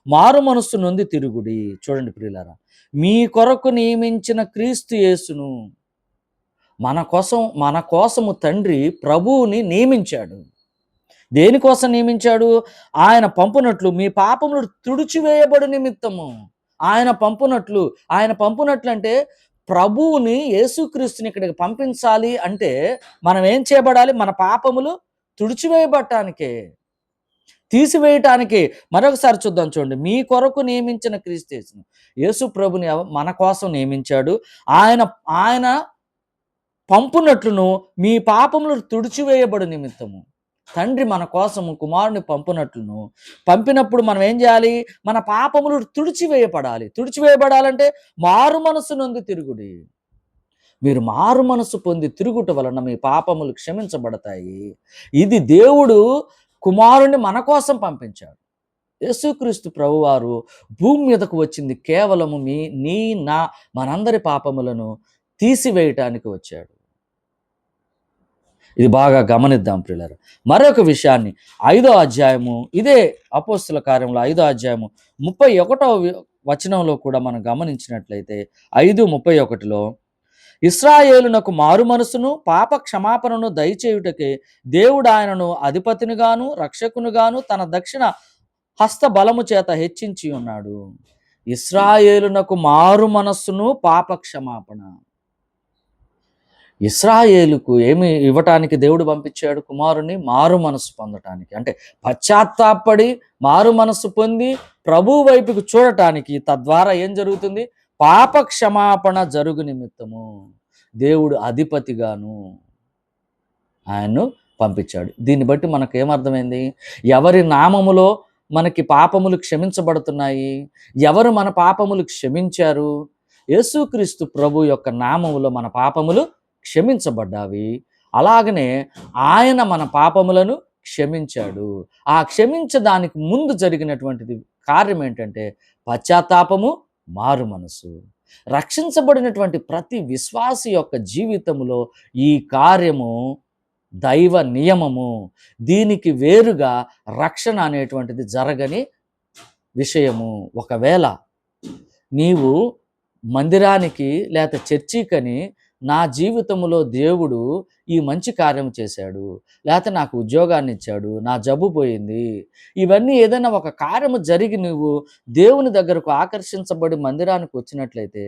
మారు మనస్సు నొంది తిరుగుడి. చూడండి ప్రియులారా, మీ కొరకు నియమించిన క్రీస్తు యేసును, మన కోసము తండ్రి ప్రభువుని నియమించాడు. దేనికోసం నియమించాడు? ఆయన పంపునట్లు మీ పాపములు తుడిచివేయబడి నిమిత్తము. ఆయన పంపునట్లు అంటే ప్రభువుని, యేసుక్రీస్తుని ఇక్కడికి పంపించాలి అంటే మనం ఏం చేయబడాలి? మన పాపములు తుడిచివేయబడటానికే, తీసివేయటానికి. మరొకసారి చూద్దాం చూడండి. మీ కొరకు నియమించిన క్రీస్తు యేసును, యేసు ప్రభుని మన కోసం నియమించాడు. ఆయన పంపునట్లును మీ పాపములు తుడిచివేయబడు నిమిత్తము. తండ్రి మన కోసము కుమారుని పంపునట్లును, పంపినప్పుడు మనం ఏం చేయాలి? మన పాపములు తుడిచివేయబడాలంటే మారు మనసు నొంది తిరుగుడి. మీరు మారు మనసు పొంది తిరుగుట వలన మీ పాపములు క్షమించబడతాయి. ఇది దేవుడు కుమారుని మన కోసం పంపించాడు. యేసుక్రీస్తు ప్రభువారు భూమి మీదకు వచ్చింది కేవలము మనందరి పాపములను తీసివేయటానికి వచ్చాడు. ఇది బాగా గమనిద్దాం ప్రియులారా. మరొక విషయాన్ని 5వ అధ్యాయము, ఇదే అపోస్తుల కార్యంలో 5వ అధ్యాయము 31వ వచనంలో కూడా మనం గమనించినట్లయితే 5:31లో, ఇశ్రాయేలునకు మారు మనసును పాప క్షమాపణను దయచేయుటకే దేవుడు ఆయనను అధిపతినిగాను రక్షకునిగాను తన దక్షిణ హస్త బలము చేత హెచ్చించి ఉన్నాడు. ఇశ్రాయేలునకు మారు మనస్సును పాప క్షమాపణ. ఇశ్రాయేలుకు ఏమి ఇవ్వటానికి దేవుడు పంపించాడు? కుమారుని మారు మనస్సు పొందటానికి. అంటే పశ్చాత్తాపడి మారు మనస్సు పొంది ప్రభు వైపుకు చూడటానికి. తద్వారా ఏం జరుగుతుంది? పాప క్షమాపణ జరుగు నిమిత్తము దేవుడు అధిపతిగాను ఆయన్ను పంపించాడు. దీన్ని బట్టి మనకు ఏమర్థమైంది? ఎవరి నామములో మనకి పాపములు క్షమించబడుతున్నాయి? ఎవరు మన పాపములు క్షమించారు? యేసుక్రీస్తు ప్రభు యొక్క నామములో మన పాపములు క్షమించబడ్డావి. అలాగనే ఆయన మన పాపములను క్షమించాడు. ఆ క్షమించడానికి ముందు జరిగినటువంటిది కార్యం ఏంటంటే పశ్చాత్తాపము, మారు మనసు. రక్షించబడినటువంటి ప్రతి విశ్వాసి యొక్క జీవితంలో ఈ కార్యము దైవ నియమము. దీనికి వేరుగా రక్షణ అనేటువంటిది జరగని విషయము. ఒకవేళ నీవు మందిరానికి లేక చర్చికని నా జీవితంలో దేవుడు ఈ మంచి కార్యం చేశాడు, లేకపోతే నాకు ఉద్యోగాన్ని ఇచ్చాడు, నా జబ్బు పోయింది, ఇవన్నీ ఏదైనా ఒక కార్యము జరిగి నువ్వు దేవుని దగ్గరకు ఆకర్షించబడి మందిరానికి వచ్చినట్లయితే,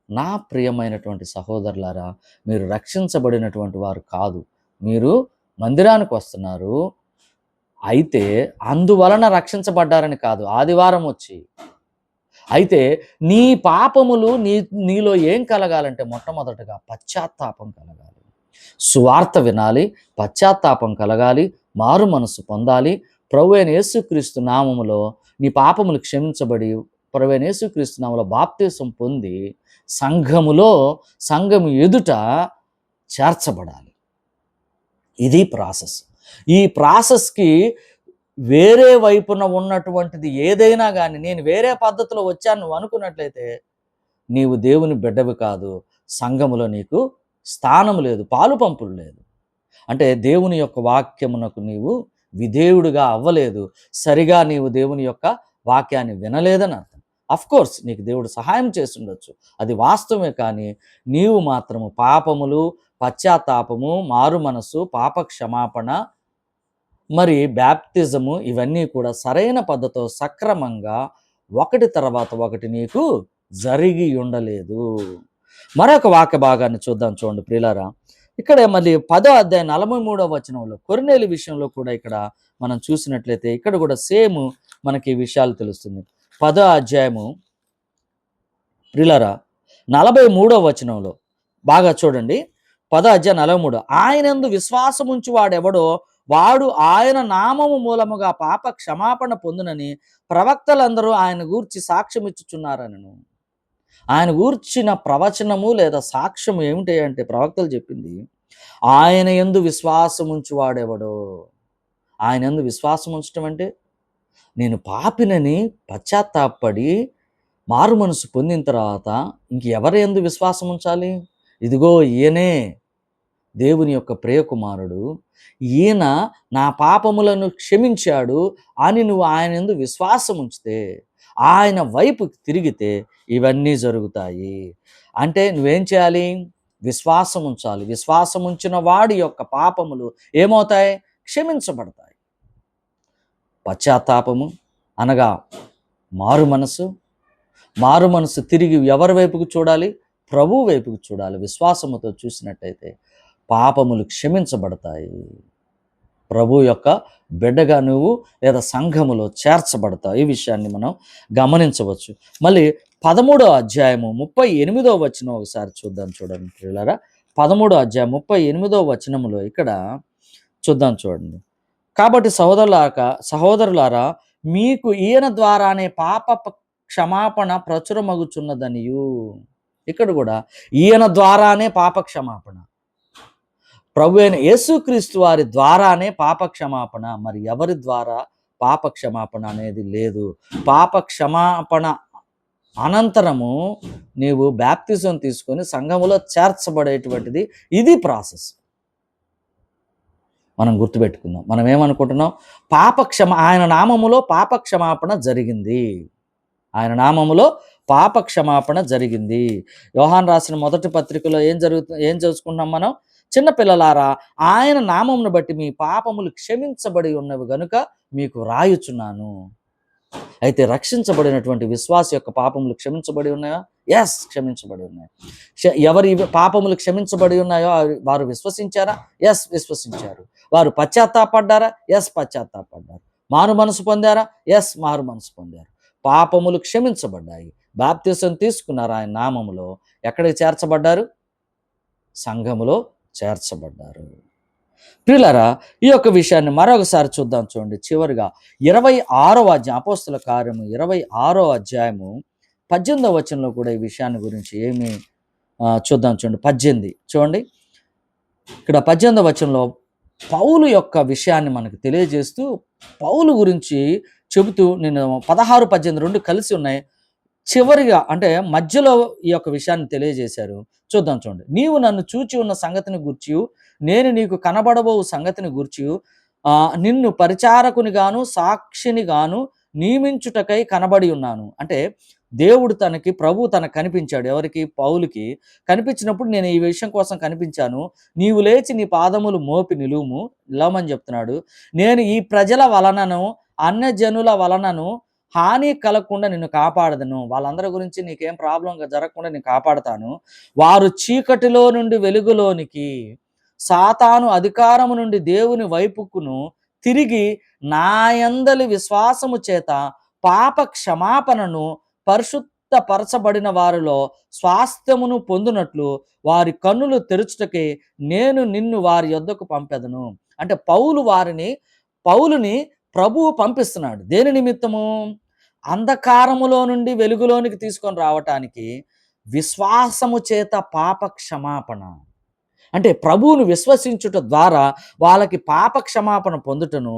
నా ప్రియమైనటువంటి సహోదరులారా, మీరు రక్షించబడినటువంటి వారు కాదు. మీరు మందిరానికి వస్తున్నారు. అయితే అందువలన రక్షించబడ్డారని కాదు. ఆదివారం వచ్చి అయితే నీ పాపములు నీలో ఏం కలగాలంటే మొట్టమొదటగా పశ్చాత్తాపం కలగాలి. సువార్త వినాలి, పశ్చాత్తాపం కలగాలి, మారు మనసు పొందాలి. ప్రభువైన యేసుక్రీస్తు నామములో నీ పాపములు క్షమించబడి, ప్రభువైన యేసుక్రీస్తు నామములో బాప్తిసం పొంది సంఘము ఎదుట చేర్చబడాలి. ఇది ప్రాసెస్. ఈ ప్రాసెస్‌కి వేరే వైపున ఉన్నటువంటిది ఏదైనా గాని, నేను వేరే పద్ధతిలో వచ్చాను నువ్వు అనుకున్నట్లయితే, నీవు దేవుని బిడ్డవి కాదు. సంఘములో నీకు స్థానం లేదు, పాలు పంపులు లేదు. అంటే దేవుని యొక్క వాక్యమునకు నీవు విధేయుడిగా అవ్వలేదు. సరిగా నీవు దేవుని యొక్క వాక్యాన్ని వినలేదని అర్థం. అఫ్‌కోర్స్ నీకు దేవుడు సహాయం చేసుండొచ్చు, అది వాస్తవమే. కానీ నీవు మాత్రము పాపములు, పశ్చాత్తాపము, మారు మనస్సు, పాప క్షమాపణ, మరి బ్యాప్తిజము, ఇవన్నీ కూడా సరైన పద్ధతితో సక్రమంగా ఒకటి తర్వాత ఒకటి నీకు జరిగి ఉండలేదు. మరొక వాక్య భాగాన్ని చూద్దాం, చూడండి ప్రియులారా. ఇక్కడ మళ్ళీ 10వ అధ్యాయం 43వ వచనంలో కొర్నేలి విషయంలో కూడా ఇక్కడ మనం చూసినట్లయితే ఇక్కడ కూడా సేమ్ మనకి ఈ విషయాలు తెలుస్తుంది. 10వ అధ్యాయము ప్రియులారా 43వ వచనంలో బాగా చూడండి. 10వ అధ్యాయం 43, ఆయనందు విశ్వాసముంచి వాడెవడో వాడు ఆయన నామము మూలముగా పాప క్షమాపణ పొందునని ప్రవక్తలందరూ ఆయన గూర్చి సాక్ష్యం ఇచ్చుచున్నారనను. ఆయన గూర్చిన ప్రవచనము లేదా సాక్ష్యము ఏమిటి అంటే, ప్రవక్తలు చెప్పింది, ఆయన యందు విశ్వాసముంచి వాడెవడో. ఆయన యందు విశ్వాసం ఉంచడం అంటే, నేను పాపినని పశ్చాత్తాపడి మారు మనసు పొందిన తర్వాత ఇంకెవరి యందు విశ్వాసం ఉంచాలి? ఇదిగో ఈయనే దేవుని యొక్క ప్రియకుమారుడు, ఈయన నా పాపములను క్షమించాడు అని నువ్వు ఆయన యందు విశ్వాసం ఉంచితే, ఆయన వైపు తిరిగితే ఇవన్నీ జరుగుతాయి. అంటే నువ్వేం చేయాలి? విశ్వాసం ఉంచాలి. విశ్వాసం ఉంచిన వాడి యొక్క పాపములు ఏమవుతాయి? క్షమించబడతాయి. పశ్చాత్తాపము అనగా మారు మనసు తిరిగి ఎవరి వైపుకు చూడాలి? ప్రభువు వైపుకు చూడాలి. విశ్వాసముతో చూసినట్టయితే పాపములు క్షమించబడతాయి. ప్రభు యొక్క బిడ్డగా నువ్వు లేదా సంఘములో చేర్చబడతావు. ఈ విషయాన్ని మనం గమనించవచ్చు. మళ్ళీ 13వ అధ్యాయము 38వ వచనం ఒకసారి చూద్దాం, చూడండి ప్రియులారా. 13వ అధ్యాయం 38వ వచనములో ఇక్కడ చూద్దాం, చూడండి. కాబట్టి సహోదరులారా మీకు ఈయన ద్వారానే పాప క్షమాపణ ప్రచురమగుచున్నదనియు. ఇక్కడ కూడా ఈయన ద్వారానే పాప క్షమాపణ, ప్రభు అయిన యేసుక్రీస్తు వారి ద్వారానే పాప క్షమాపణ. మరి ఎవరి ద్వారా పాప క్షమాపణ అనేది లేదు. పాప క్షమాపణ అనంతరము నీవు బ్యాప్తిజం తీసుకొని సంఘములో చేర్చబడేటువంటిది ఇది ప్రాసెస్. మనం గుర్తుపెట్టుకుందాం. మనం ఏమనుకుంటున్నాం? ఆయన నామములో పాప క్షమాపణ జరిగింది. ఆయన నామములో పాప క్షమాపణ జరిగింది. యోహాను రాసిన మొదటి పత్రికలో ఏం చూసుకున్నాం మనం? చిన్నపిల్లలారా, ఆయన నామమును బట్టి మీ పాపములు క్షమించబడి ఉన్నవి గనుక మీకు రాయుచున్నాను. అయితే రక్షించబడినటువంటి విశ్వాస యొక్క పాపములు క్షమించబడి ఉన్నాయా? ఎస్, క్షమించబడి ఉన్నాయి. ఎవరి పాపములు క్షమించబడి ఉన్నాయో వారు విశ్వసించారా? ఎస్, విశ్వసించారు. వారు పశ్చాత్తాపడ్డారా? ఎస్, పశ్చాత్తాపడ్డారు. మారు మనసు పొందారా? ఎస్, మారు మనసు పొందారు. పాపములు క్షమించబడ్డాయి. బాప్తిసం తీసుకున్నారు ఆయన నామములో. ఎక్కడికి చేర్చబడ్డారు? సంఘములో చేర్చబడ్డారు. ప్రియులారా, ఈ యొక్క విషయాన్ని మరొకసారి చూద్దాం, చూడండి. చివరిగా 26వ అధ్యాయం, అపోస్తల కార్యము 26వ అధ్యాయము 18వ వచనంలో కూడా ఈ విషయాన్ని గురించి ఏమి చూద్దాం, చూడండి. 18 చూడండి. ఇక్కడ 18వ వచనంలో పౌలు యొక్క విషయాన్ని మనకు తెలియజేస్తూ, పౌలు గురించి చెబుతూ, నేను 16, 18 రెండు కలిసి ఉన్నాయి. చివరిగా అంటే మధ్యలో ఈ యొక్క విషయాన్ని తెలియజేశారు. చూద్దాం, చూడండి. నీవు నన్ను చూచి ఉన్న సంగతిని గూర్చియు, నేను నీకు కనబడబో సంగతిని గూర్చియు, నిన్ను పరిచారకుని గాను సాక్షిని గాను నియమించుటకై కనబడి ఉన్నాను. అంటే దేవుడు ప్రభువు తనకు కనిపించాడు. ఎవరికి? పౌలుకి. కనిపించినప్పుడు నేను ఈ విషయం కోసం కనిపించాను. నీవు లేచి నీ పాదములు మోపి నిలవమని చెప్తున్నాడు. నేను ఈ ప్రజల వలనను అన్యజనుల వలనను హాని కలగకుండా నిన్ను కాపాడదను. వాళ్ళందరి గురించి నీకేం ప్రాబ్లం జరగకుండా నేను కాపాడతాను. వారు చీకటిలో నుండి వెలుగులోనికి, సాతాను అధికారము నుండి దేవుని వైపుకును తిరిగి నా యందలి విశ్వాసము చేత పాప క్షమాపణను పరిశుద్ధపరచబడిన వారిలో స్వాస్థ్యమును పొందునట్లు వారి కన్నులు తెరుచుటకే నేను నిన్ను వారి యొద్దకు పంపెదను. అంటే పౌలుని ప్రభువు పంపిస్తున్నాడు. దేని నిమిత్తము? అంధకారములో నుండి వెలుగులోనికి తీసుకొని రావటానికి, విశ్వాసము చేత పాప క్షమాపణ. అంటే ప్రభువును విశ్వసించుట ద్వారా వాళ్ళకి పాప క్షమాపణ పొందుటను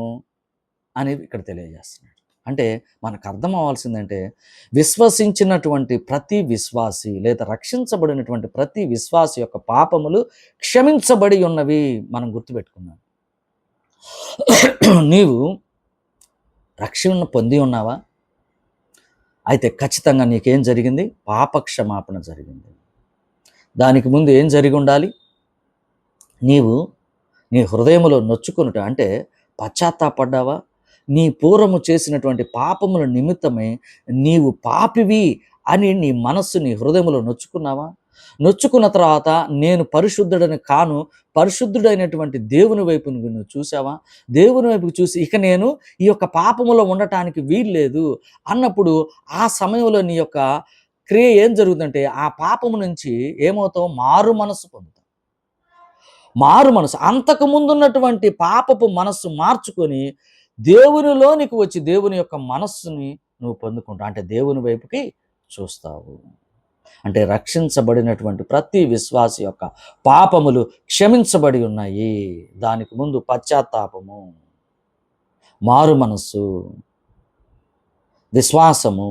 అనేది ఇక్కడ తెలియజేస్తున్నాడు. అంటే మనకు అర్థం అవ్వాల్సిందంటే, విశ్వసించినటువంటి ప్రతి విశ్వాసి లేదా రక్షించబడినటువంటి ప్రతి విశ్వాసి యొక్క పాపములు క్షమించబడి ఉన్నవి మనం గుర్తుపెట్టుకున్నాం. నీవు రక్షణ పొంది ఉన్నావా? అయితే ఖచ్చితంగా నీకేం జరిగింది? పాప క్షమాపణ జరిగింది. దానికి ముందు ఏం జరిగి ఉండాలి? నీవు నీ హృదయములో నొచ్చుకొనుట, అంటే పశ్చాత్తాపడ్డావా? నీ పూర్వము చేసినటువంటి పాపముల నిమిత్తమే నీవు పాపివి అని నీ మనస్సు, నీ హృదయములో నొచ్చుకున్నావా? నొచ్చుకున్న తర్వాత నేను పరిశుద్ధుడని కాను, పరిశుద్ధుడైనటువంటి దేవుని వైపు నువ్వు చూసావా? దేవుని వైపుకు చూసి ఇక నేను ఈ యొక్క పాపములో ఉండటానికి వీల్లేదు అన్నప్పుడు ఆ సమయంలో నీ యొక్క క్రియ ఏం జరుగుతుందంటే, ఆ పాపము నుంచి ఏమవుతావు? మారు మనస్సు పొందుతావు. మారు మనసు, అంతకు ముందున్నటువంటి పాపపు మనస్సు మార్చుకొని దేవునిలోనికి వచ్చి దేవుని యొక్క మనస్సుని నువ్వు పొందుకుంటావు. అంటే దేవుని వైపుకి చూస్తావు. అంటే రక్షించబడినటువంటి ప్రతి విశ్వాసి యొక్క పాపములు క్షమించబడి ఉన్నాయి. దానికి ముందు పశ్చాత్తాపము, మారు మనస్సు, విశ్వాసము,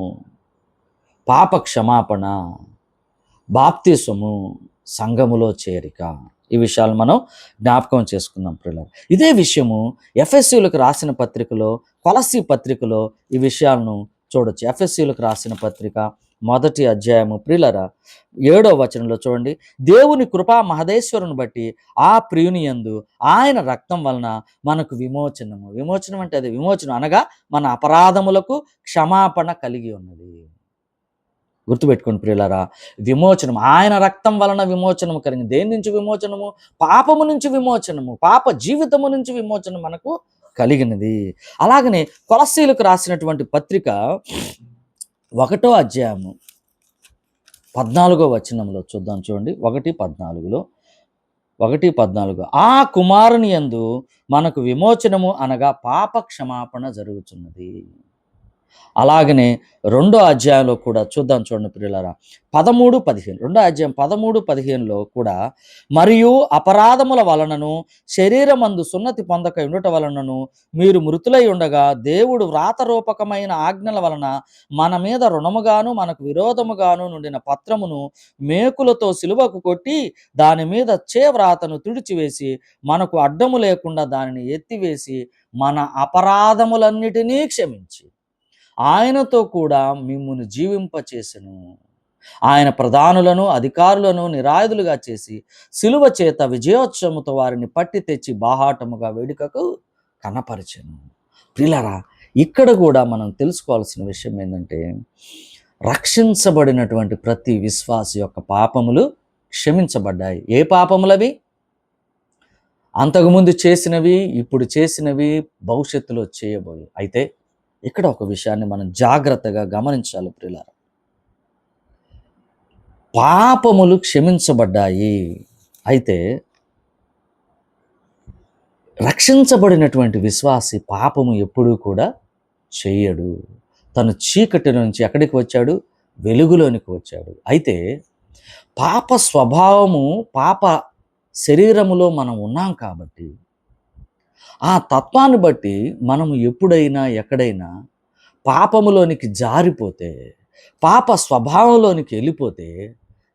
పాప క్షమాపణ, బాప్తిసము, సంఘములో చేరిక. ఈ విషయాలు మనం జ్ఞాపకం చేసుకుందాం ప్రియులారా. ఇదే విషయము ఎఫెసీయులకు రాసిన పత్రికలో, కొలస్సీ పత్రికలో ఈ విషయాలను చూడొచ్చు. ఎఫెసీయులకు రాసిన పత్రిక 1వ అధ్యాయము ప్రియులారా 7వ వచనంలో చూడండి. దేవుని కృపా మహదేశ్వరుని బట్టి ఆ ప్రియుని యందు ఆయన రక్తం వలన మనకు విమోచనము. విమోచనం అంటే అది విమోచనం అనగా మన అపరాధములకు క్షమాపణ కలిగి ఉన్నది. గుర్తుపెట్టుకోండి ప్రియులారా, విమోచనం, ఆయన రక్తం వలన విమోచనము కలిగింది. దేని నుంచి విమోచనము? పాపము నుంచి విమోచనము, పాప జీవితము నుంచి విమోచనం మనకు కలిగినది. అలాగనే కొలస్సీలకు రాసినటువంటి పత్రిక 1వ అధ్యాయము 14వ వచనంలో చూద్దాం. చూడండి, 1:14 ఆ కుమారుని యందు మనకు విమోచనము అనగా పాప క్షమాపణ జరుగుతున్నది. అలాగనే 2వ అధ్యాయంలో కూడా చూద్దాం. చూడండి ప్రియులారా 13-15, 2వ అధ్యాయం 13-15లో కూడా, మరియు అపరాధముల వలనను శరీరమందు సున్నతి పొందక ఉండుట వలనను మీరు మృతులై ఉండగా దేవుడు వ్రాతరూపకమైన ఆజ్ఞల వలన మన మీద రుణముగాను మనకు విరోధముగాను నుండిన పత్రమును మేకులతో సిలువకు కొట్టి దాని మీద వ్రాతను తుడిచివేసి మనకు అడ్డము లేకుండా దానిని ఎత్తివేసి మన అపరాధములన్నిటినీ క్షమించి ఆయనతో కూడా మిమ్మును జీవింపచేసెను. ఆయన ప్రధానులను అధికారులను నిరాయుధులుగా చేసి సిలువ చేత విజయోత్సవముతో వారిని పట్టి తెచ్చి బాహాటముగా వేడుకకు కనపరిచెను. ప్రియులారా, ఇక్కడ కూడా మనం తెలుసుకోవాల్సిన విషయం ఏంటంటే, రక్షించబడినటువంటి ప్రతి విశ్వాసి యొక్క పాపములు క్షమించబడ్డాయి. ఏ పాపములవి? అంతకుముందు చేసినవి, ఇప్పుడు చేసినవి, భవిష్యత్తులో చేయబోయి. అయితే ఇక్కడ ఒక విషయాన్ని మనం జాగ్రత్తగా గమనించాలి ప్రియులారా. పాపములు క్షమించబడ్డాయి. అయితే రక్షించబడినటువంటి విశ్వాసి పాపము ఎప్పుడూ కూడా చేయడు. తను చీకటి నుంచి ఎక్కడికి వచ్చాడు? వెలుగులోనికి వచ్చాడు. అయితే పాప స్వభావము, పాప శరీరములో మనం ఉన్నాం కాబట్టి ఆ తత్వాన్ని బట్టి మనము ఎప్పుడైనా ఎక్కడైనా పాపములోనికి జారిపోతే, పాప స్వభావంలోనికి వెళ్ళిపోతే,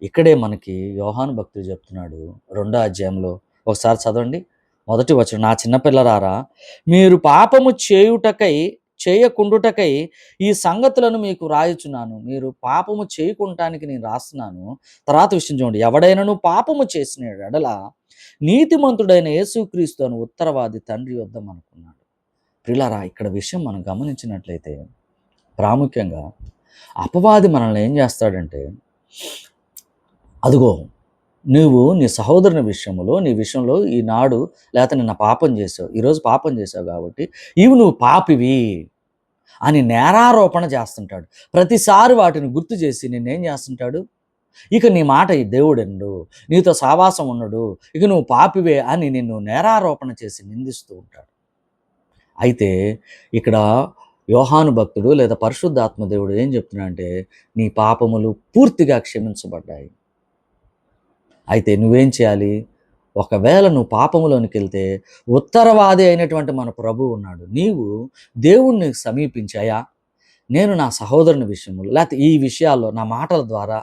ఇక్కడే మనకి యోహాను భక్తుడు చెప్తున్నాడు 2వ అధ్యాయంలో, ఒకసారి చదవండి 1వ వచనం. నా చిన్నపిల్లలారా, మీరు పాపము చేయకుండుటకై ఈ సంగతులను మీకు రాయుచున్నాను. మీరు పాపము చేయకుంటానికి నేను రాస్తున్నాను. తర్వాత విషయం చూడండి. ఎవడైనను పాపము చేసిన ఎడల నీతిమంతుడైన యేసుక్రీస్తు అను ఉత్తరవాది తండ్రి యొద్ద మనకున్నాడు. ప్రియులారా, ఇక్కడ విషయం మనం గమనించినట్లయితే ప్రాముఖ్యంగా అపవాది మనల్ని ఏం చేస్తాడంటే, అదిగో నువ్వు నీ సహోదరుని విషయంలో, నీ విషయంలో ఈనాడు లేకపోతే నిన్న పాపం చేసావు, ఈరోజు పాపం చేసావు కాబట్టి ఇవి నువ్వు పాపివి అని నేరారోపణ చేస్తుంటాడు. ప్రతిసారి వాటిని గుర్తు చేసి నిన్నేం చేస్తుంటాడు, ఇక నీ మాట ఈ దేవుడెండు, నీతో సావాసం ఉండడు, ఇక నువ్వు పాపివే అని నిన్ను నేరారోపణ చేసి నిందిస్తూ ఉంటాడు. అయితే ఇక్కడ యోహాను భక్తుడు లేదా పరిశుద్ధాత్మ దేవుడు ఏం చెప్తున్నాడంటే, నీ పాపములు పూర్తిగా క్షమించబడ్డాయి. అయితే నువ్వేం చేయాలి, ఒకవేళ నువ్వు పాపములోనికి వెళ్తే ఉత్తరవాది అయినటువంటి మన ప్రభువు ఉన్నాడు. నీవు దేవుణ్ణి సమీపించాయా, నేను నా సహోదరుని విషయంలో లేకపోతే ఈ విషయాల్లో నా మాటల ద్వారా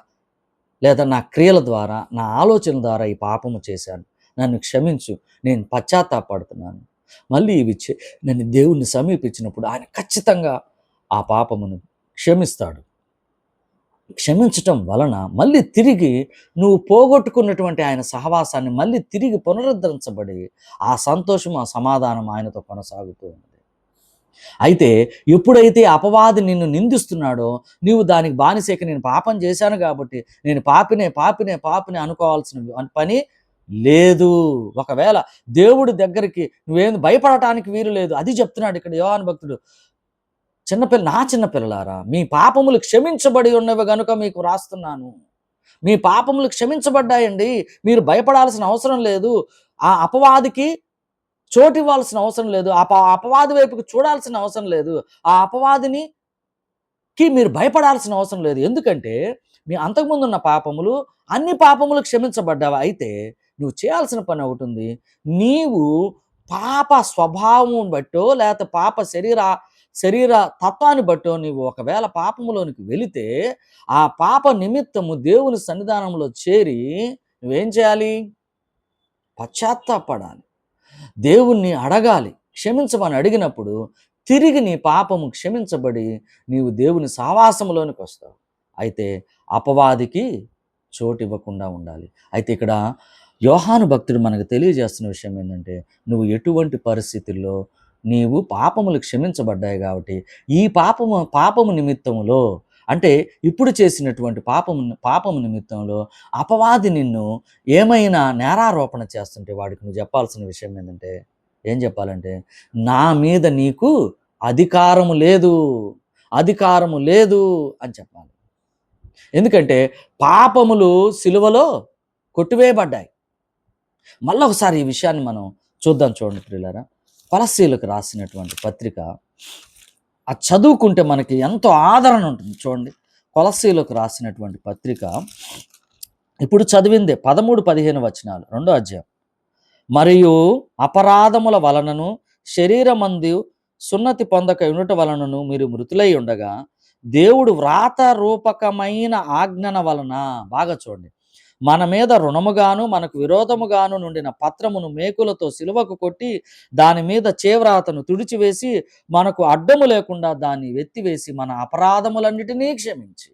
లేదా నా క్రియల ద్వారా నా ఆలోచన ద్వారా ఈ పాపము చేశాను, నన్ను క్షమించు, నేను పశ్చాత్తాపడుతున్నాను. మళ్ళీ నన్ను దేవుణ్ణి సమీపించినప్పుడు ఆయన ఖచ్చితంగా ఆ పాపమును క్షమిస్తాడు. క్షమించటం వలన మళ్ళీ తిరిగి నువ్వు పోగొట్టుకున్నటువంటి ఆయన సహవాసాన్ని మళ్ళీ తిరిగి పునరుద్ధరించబడి ఆ సంతోషం, ఆ సమాధానం ఆయనతో కొనసాగుతూ ఉంది. అయితే ఎప్పుడైతే అపవాది నిన్ను నిందిస్తున్నాడో నీవు దానికి బానిసేక నేను పాపం చేశాను కాబట్టి నేను పాపినే అనుకోవాల్సిన పని లేదు. ఒకవేళ దేవుడి దగ్గరికి నువ్వేం భయపడటానికి వీలు లేదు. అది చెప్తున్నాడు ఇక్కడ యోహాను భక్తుడు. నా చిన్న పిల్లలారా, మీ పాపములు క్షమించబడి ఉన్నవి గనుక మీకు రాస్తున్నాను. మీ పాపములు క్షమించబడ్డాయండి, మీరు భయపడాల్సిన అవసరం లేదు. ఆ అపవాదికి చోటు ఇవ్వాల్సిన అవసరం లేదు. అపవాది వైపుకి చూడాల్సిన అవసరం లేదు. ఆ అపవాదికి మీరు భయపడాల్సిన అవసరం లేదు. ఎందుకంటే మీ అంతకుముందు ఉన్న పాపములు, అన్ని పాపములు క్షమించబడ్డావా. అయితే నువ్వు చేయాల్సిన పని ఒకటి ఉంది. నీవు పాప స్వభావం బట్టో లేకపోతే పాప శరీర తత్వాన్ని బట్టో నీవు ఒకవేళ పాపములోనికి వెళితే ఆ పాప నిమిత్తము దేవుని సన్నిధానంలో చేరి నువ్వేం చేయాలి, పశ్చాత్తాపడాలి, దేవుణ్ణి అడగాలి. క్షమించమని అడిగినప్పుడు తిరిగి నీ పాపము క్షమించబడి నీవు దేవుని సావాసములోనికి వస్తావు. అయితే అపవాదికి చోటు ఇవ్వకుండా ఉండాలి. అయితే ఇక్కడ యోహాను భక్తుడు మనకు తెలియజేస్తున్న విషయం ఏంటంటే, నువ్వు ఎటువంటి పరిస్థితుల్లో నీవు పాపములు క్షమించబడ్డాయి కాబట్టి ఈ పాపము నిమిత్తములో అంటే ఇప్పుడు చేసినటువంటి పాపము నిమిత్తంలో అపవాది నిన్ను ఏమైనా నేరారోపణ చేస్తుంటే వాడికి నువ్వు చెప్పాల్సిన విషయం ఏంటంటే, ఏం చెప్పాలంటే, నా మీద నీకు అధికారము లేదు అని చెప్పాలి. ఎందుకంటే పాపములు సిలువలో కొట్టివేయబడ్డాయి. మళ్ళీ ఒకసారి ఈ విషయాన్ని మనం చూద్దాం. చూడండి ప్రియులారా, కొలస్సీలకు రాసినటువంటి పత్రిక అది చదువుకుంటే మనకి ఎంతో ఆదరణ ఉంటుంది. చూడండి, కొలస్సీలకు రాసినటువంటి పత్రిక ఇప్పుడు చదివిందే 13-15 వచనాలు, 2వ అధ్యాయం. మరియు అపరాధముల వలనను శరీరమందు సున్నతి పొందక ఉండుట వలనను మీరు మృతులై ఉండగా దేవుడు వ్రాత రూపకమైన ఆజ్ఞన వలన, బాగా చూడండి, మన మీద రుణముగాను మనకు విరోధముగాను నుండిన పత్రమును మేకులతో సిలువకు కొట్టి దాని మీద చేవ్రాతను తుడిచివేసి మనకు అడ్డము లేకుండా దాన్ని వెత్తివేసి మన అపరాధములన్నిటినీ క్షమించి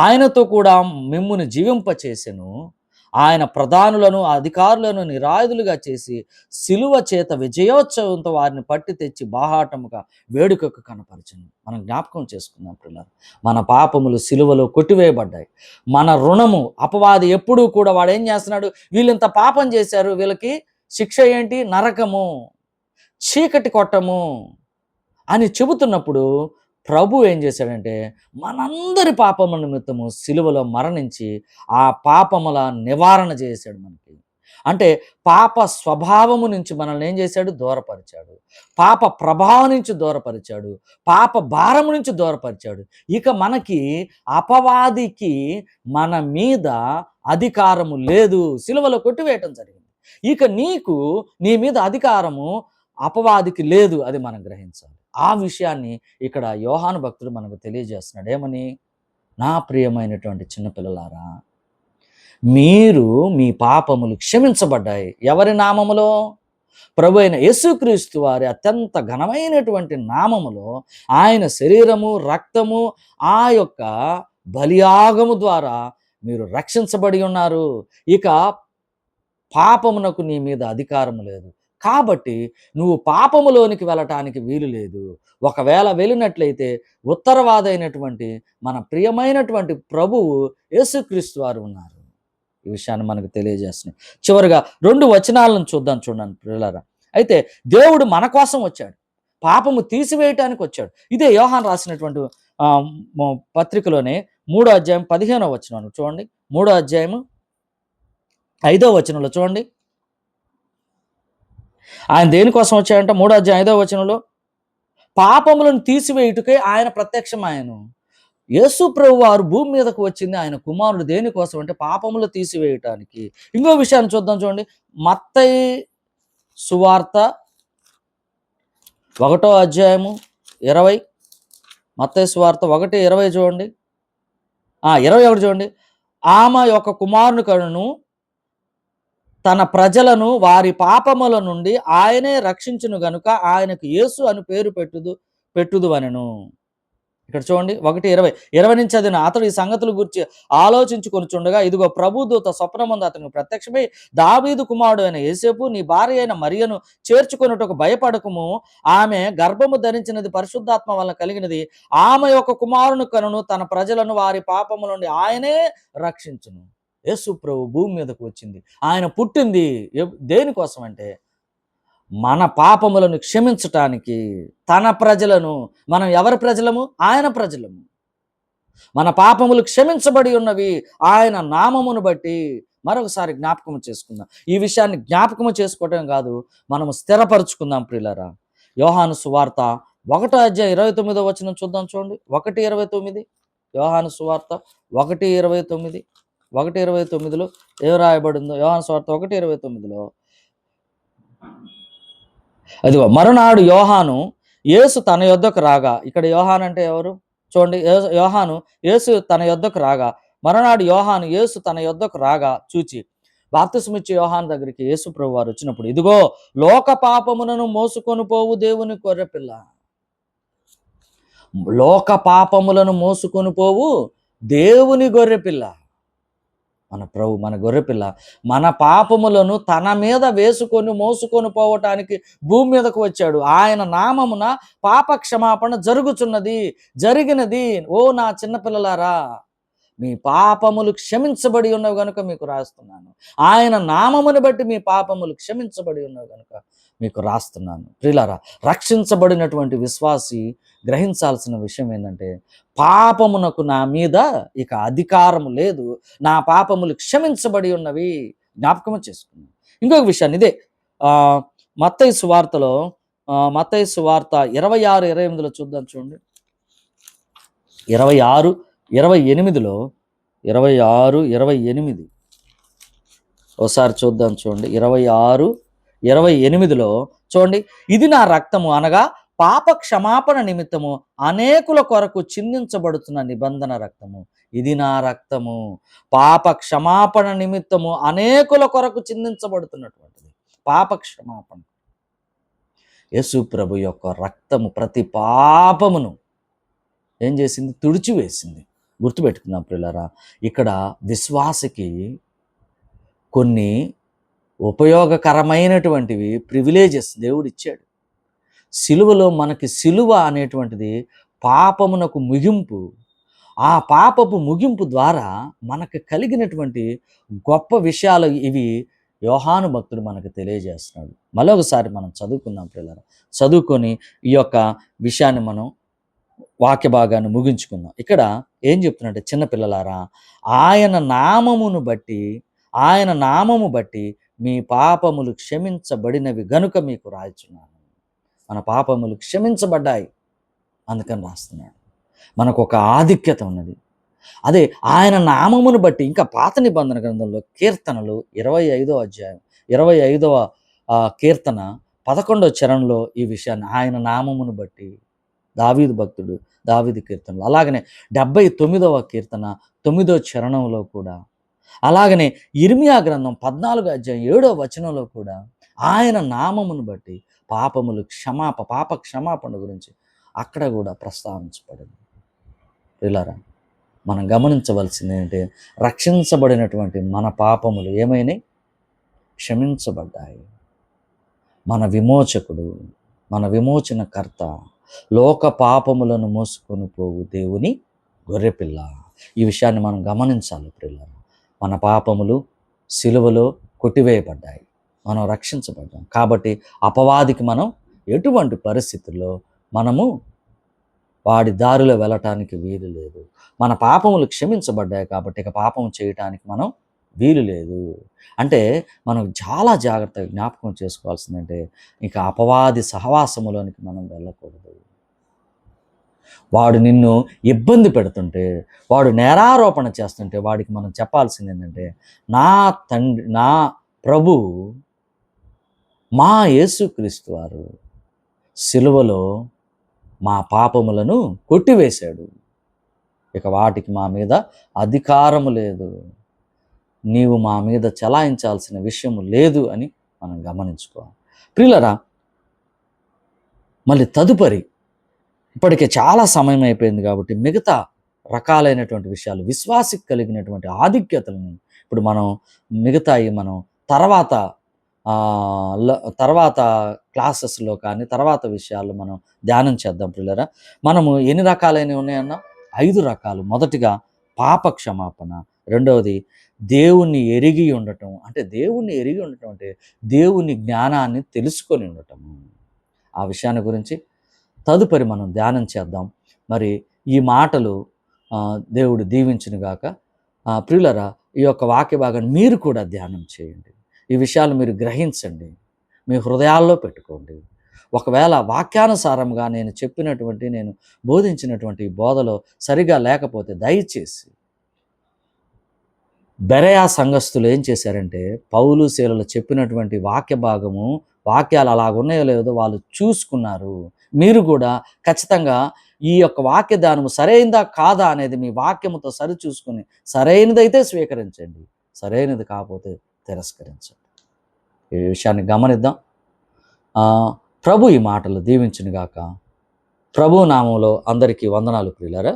ఆయనతో కూడా మిమ్మును జీవింపచేసెను. ఆయన ప్రధానులను అధికారులను నిరాయుధులుగా చేసి సిలువ చేత విజయోత్సవంతో వారిని పట్టి తెచ్చి బాహాటముగా వేడుకకు కనపరచను. మనం జ్ఞాపకం చేసుకుందాం పిల్లలు, మన పాపములు సిలువలో కొట్టివేయబడ్డాయి. మన రుణము అపవాది ఎప్పుడూ కూడా వాడు ఏం చేస్తున్నాడు, వీళ్ళింత పాపం చేశారు, వీళ్ళకి శిక్ష ఏంటి, నరకము, చీకటి కొట్టము అని చెబుతున్నప్పుడు ప్రభు ఏం చేశాడంటే మనందరి పాపముల నిమిత్తము సిలువలో మరణించి ఆ పాపముల నివారణ చేశాడు మనకి. అంటే పాప స్వభావము నుంచి మనల్ని ఏం చేశాడు, దూరపరిచాడు. పాప ప్రభావం నుంచి దూరపరిచాడు. పాప భారము నుంచి దూరపరిచాడు. ఇక మనకి అపవాదికి మన మీద అధికారము లేదు, సిలువలో కొట్టివేయటం జరిగింది. ఇక నీ మీద అధికారము అపవాదికి లేదు, అది మనం గ్రహించాలి. ఆ విషయాన్ని ఇక్కడ యోహాను భక్తుడు మనకు తెలియజేస్తున్నాడు. ఏమని, నా ప్రియమైనటువంటి చిన్నపిల్లలారా, మీరు మీ పాపములు క్షమించబడ్డాయి. ఎవరి నామములో, ప్రభు అయిన యేసుక్రీస్తు వారి అత్యంత ఘనమైనటువంటి నామములో ఆయన శరీరము, రక్తము, ఆ యొక్క బలియాగము ద్వారా మీరు రక్షించబడి ఉన్నారు. ఇక పాపమునకు నీ మీద అధికారం లేదు. కాబట్టి నువ్వు పాపములోనికి వెళ్ళటానికి వీలు లేదు. ఒకవేళ వెళ్ళినట్లయితే ఉత్తరవాదైనటువంటి మన ప్రియమైనటువంటి ప్రభువు యేసుక్రీస్తు వారు ఉన్నారు. ఈ విషయాన్ని మనకు తెలియజేస్తున్నాయి. చివరగా 2 వచనాలను చూద్దాం చూడండి ప్రియులారా. అయితే దేవుడు మన కోసం వచ్చాడు. పాపము తీసివేయటానికి వచ్చాడు. ఇదే యోహాను రాసినటువంటి పత్రికలోనే 3వ అధ్యాయం 15వ వచనం చూడండి. 3వ అధ్యాయము 5వ వచనంలో చూడండి. ఆయన దేనికోసం వచ్చాడంటే 3వ అధ్యాయం 5వ వచనంలో పాపములను తీసివేయుటకై ఆయన ప్రత్యక్షమాయెను. యేసు ప్రభు వారు భూమి మీదకు వచ్చింది ఆయన కుమారుడు దేనికోసం అంటే పాపములు తీసివేయటానికి. ఇంకో విషయాన్ని చూద్దాం చూడండి. మత్తయి సువార్త 1వ అధ్యాయము 20, మత్తయి సువార్త 1:20 చూడండి. 21 చూడండి. ఆమె యొక్క కుమారుని కనును తన ప్రజలను వారి పాపముల నుండి ఆయనే రక్షించును గనుక ఆయనకు యేసు అని పేరు పెట్టుదు అనెను. ఇక్కడ చూడండి 1:20. 20 నుంచి చదివిన అతడు ఈ సంగతుల గురించి ఆలోచించుకొనుచుండగా ఇదిగో ప్రభుదూత స్వప్నమందు అతనికి ప్రత్యక్షమై దావీదు కుమారుడు అయిన యోసేపు నీ భార్య అయిన మరియను చేర్చుకొనుటకు భయపడకము, ఆమె గర్భము ధరించినది పరిశుద్ధాత్మ వలన కలిగినది, ఆమె యొక్క కుమారుని కనును తన ప్రజలను వారి పాపముల నుండి ఆయనే రక్షించును. యేసు ప్రభు భూమి మీదకు వచ్చింది, ఆయన పుట్టింది దేనికోసం అంటే మన పాపములను క్షమించటానికి. తన ప్రజలను, మనం ఎవరి ప్రజలము? ఆయన ప్రజలము. మన పాపములు క్షమించబడి ఉన్నవి ఆయన నామమును బట్టి. మరొకసారి జ్ఞాపకము చేసుకుందాం. ఈ విషయాన్ని జ్ఞాపకము చేసుకోవటం కాదు, మనము స్థిరపరుచుకుందాం ప్రియులారా. యోహాను సువార్త 1వ అధ్యాయం 29వ వచనం చూద్దాం చూడండి. 1:29. యోహాను సువార్త 1:29. 1:29లో ఏం రాయబడిందో? యోహాను సువార్త 1:29లో అదిగో మరునాడు యోహాను యేసు తన యొద్దకు రాగా, ఇక్కడ యోహాను అంటే ఎవరు చూడండి. యోహాను యేసు తన యొద్దకు రాగా, మరునాడు యోహాను యేసు తన యొద్దకు రాగా చూచి బాప్తిసమిచ్చే యోహాను దగ్గరికి యేసు ప్రభు వారు వచ్చినప్పుడు ఇదిగో లోక పాపములను మోసుకొని పోవు దేవుని గొర్రెపిల్ల. లోక పాపములను మోసుకొని పోవు దేవుని గొర్రెపిల్ల. మన ప్రభు, మన గొర్రెపిల్ల మన పాపములను తన మీద వేసుకొని మోసుకొని పోవటానికి భూమి మీదకు వచ్చాడు. ఆయన నామమున పాప క్షమాపణ జరిగినది. ఓ నా చిన్నపిల్లలారా, మీ పాపములు క్షమించబడి ఉన్నవి కనుక మీకు రాస్తున్నాను. ఆయన నామమును బట్టి మీ పాపములు క్షమించబడి ఉన్నవి కనుక మీకు రాస్తున్నాను. ప్రియులారా, రక్షించబడినటువంటి విశ్వాసి గ్రహించాల్సిన విషయం ఏంటంటే పాపమునకు నా మీద ఇక అధికారము లేదు, నా పాపములు క్షమించబడి ఉన్నవి. జ్ఞాపకము చేసుకున్నాను. ఇంకొక విషయాన్ని ఇదే మత్తయి సువార్తలో మత్తయి సువార్త 26:28లో చూద్దాం చూడండి. 26:28లో 26:28 ఒకసారి చూద్దాం చూడండి. 26:28లో చూడండి. ఇది నా రక్తము అనగా పాప క్షమాపణ నిమిత్తము అనేకుల కొరకు చిందించబడుతున్న నిబంధన రక్తము. ఇది నా రక్తము పాప క్షమాపణ నిమిత్తము అనేకుల కొరకు చిందించబడుతున్నటువంటిది పాప క్షమాపణ. యేసు ప్రభు యొక్క రక్తము ప్రతి పాపమును ఏం చేసింది? తుడిచివేసింది. గుర్తుపెట్టుకుందాం ప్రియులారా. ఇక్కడ విశ్వాసకి కొన్ని ఉపయోగకరమైనటువంటివి ప్రివిలేజెస్ దేవుడు ఇచ్చాడు. సిలువలో మనకి సిలువ అనేటువంటిది పాపమునకు ముగింపు. ఆ పాపపు ముగింపు ద్వారా మనకు కలిగినటువంటి గొప్ప విషయాలు ఇవి యోహాను భక్తుడు మనకు తెలియజేస్తున్నాడు. మరొకసారి మనం చదువుకుందాం పిల్లలు. చదువుకొని ఈ యొక్క విషయాన్ని మనం వాక్య భాగాన్ని ముగించుకుందాం. ఇక్కడ ఏం చెప్తున్నట్టే, చిన్నపిల్లలారా, ఆయన నామము బట్టి మీ పాపములు క్షమించబడినవి గనుక మీకు రాయిచున్నాను. మన పాపములు క్షమించబడ్డాయి అందుకని రాస్తున్నాడు. మనకు ఒక ఆధిక్యత ఉన్నది. అదే ఆయన నామమును బట్టి. ఇంకా పాత నిబంధన గ్రంథంలో కీర్తనలు 25వ అధ్యాయం 25వ కీర్తన 11వ చరణంలో ఈ విషయాన్ని ఆయన నామమును బట్టి దావీదు భక్తుడు దావీదు కీర్తనలు, అలాగనే 79వ కీర్తన 9వ చరణంలో కూడా, అలాగనే ఇర్మియా గ్రంథం 14వ అధ్యాయం 7వ వచనంలో కూడా ఆయన నామమును బట్టి పాప క్షమాపణ గురించి అక్కడ కూడా ప్రస్తావించబడింది. ప్రియులారా, మనం గమనించవలసింది ఏంటంటే, రక్షించబడినటువంటి మన పాపములు ఏమైనాయి? క్షమించబడ్డాయి. మన విమోచకుడు, మన విమోచనకర్త, లోక పాపములను మోసుకొని పోవు దేవుని గొర్రెపిల్ల. ఈ విషయాన్ని మనం గమనించాలి ప్రియులారా. మన పాపములు సిలువలో కొట్టివేయబడ్డాయి, మనం రక్షించబడ్డాం. కాబట్టి అపవాదికి మనం ఎటువంటి పరిస్థితుల్లో మనము వాడి దారిలో వెళ్ళటానికి వీలు లేదు. మన పాపములు క్షమించబడ్డాయి కాబట్టి ఇక పాపం చేయటానికి మనం వీలు లేదు. అంటే మనం చాలా జాగ్రత్తగా జ్ఞాపకం చేసుకోవాల్సిందంటే, ఇక అపవాది సహవాసములోనికి మనం వెళ్ళకూడదు. వాడు నిన్ను ఇబ్బంది పెడుతుంటే, వాడు నేరారోపణ చేస్తుంటే వాడికి మనం చెప్పాల్సింది ఏంటంటే, నా తండ్రి, నా ప్రభువు, మా యేసుక్రీస్తు వారు సిలువలో మా పాపములను కొట్టివేశాడు. ఇక వాటికి మా మీద అధికారము లేదు, నీవు మా మీద చలాయించాల్సిన విషయము లేదు అని మనం గమనించుకోవాలి. ప్రియులరా, మళ్ళీ తదుపరి, ఇప్పటికే చాలా సమయం అయిపోయింది కాబట్టి మిగతా రకాలైనటువంటి విషయాలు, విశ్వాసికి కలిగినటువంటి ఆధిక్యతలను ఇప్పుడు మనం మిగతాయి మనం తర్వాత తర్వాత క్లాసెస్లో కానీ తర్వాత విషయాలు మనం ధ్యానం చేద్దాం ప్రియులరా. మనము ఎన్ని రకాలైనవి ఉన్నాయన్నా? 5 రకాలు. మొదటిగా పాప క్షమాపణ, రెండవది దేవుణ్ణి ఎరిగి ఉండటం. అంటే దేవుణ్ణి ఎరిగి ఉండటం అంటే దేవుని జ్ఞానాన్ని తెలుసుకొని ఉండటము. ఆ విషయాన్ని గురించి తదుపరి మనం ధ్యానం చేద్దాం. మరి ఈ మాటలు దేవుడు దీవించునుగాక. ప్రియులరా, ఈ యొక్క వాక్య భాగాన్ని మీరు కూడా ధ్యానం చేయండి. ఈ విషయాలు మీరు గ్రహించండి, మీ హృదయాల్లో పెట్టుకోండి. ఒకవేళ వాక్యానుసారంగా నేను బోధించినటువంటి బోధలో సరిగా లేకపోతే దయచేసి, బెరయా సంఘస్థులు ఏం చేశారంటే, పౌలు శీలలు చెప్పినటువంటి వాక్యాలు అలాగున్నాయో లేదో వాళ్ళు చూసుకున్నారు. మీరు కూడా ఖచ్చితంగా ఈ యొక్క వాక్య ధ్యానము సరైనదా కాదా అనేది మీ వాక్యముతో సరిచూసుకుని సరైనదైతే స్వీకరించండి, సరైనది కాకపోతే తిరస్కరించండి. ఈ విషయాన్ని గమనిద్దాం. ప్రభు ఈ మాటలు దీవించునుగాక. ప్రభు నామంలో అందరికీ వందనాలు ప్రియులారా.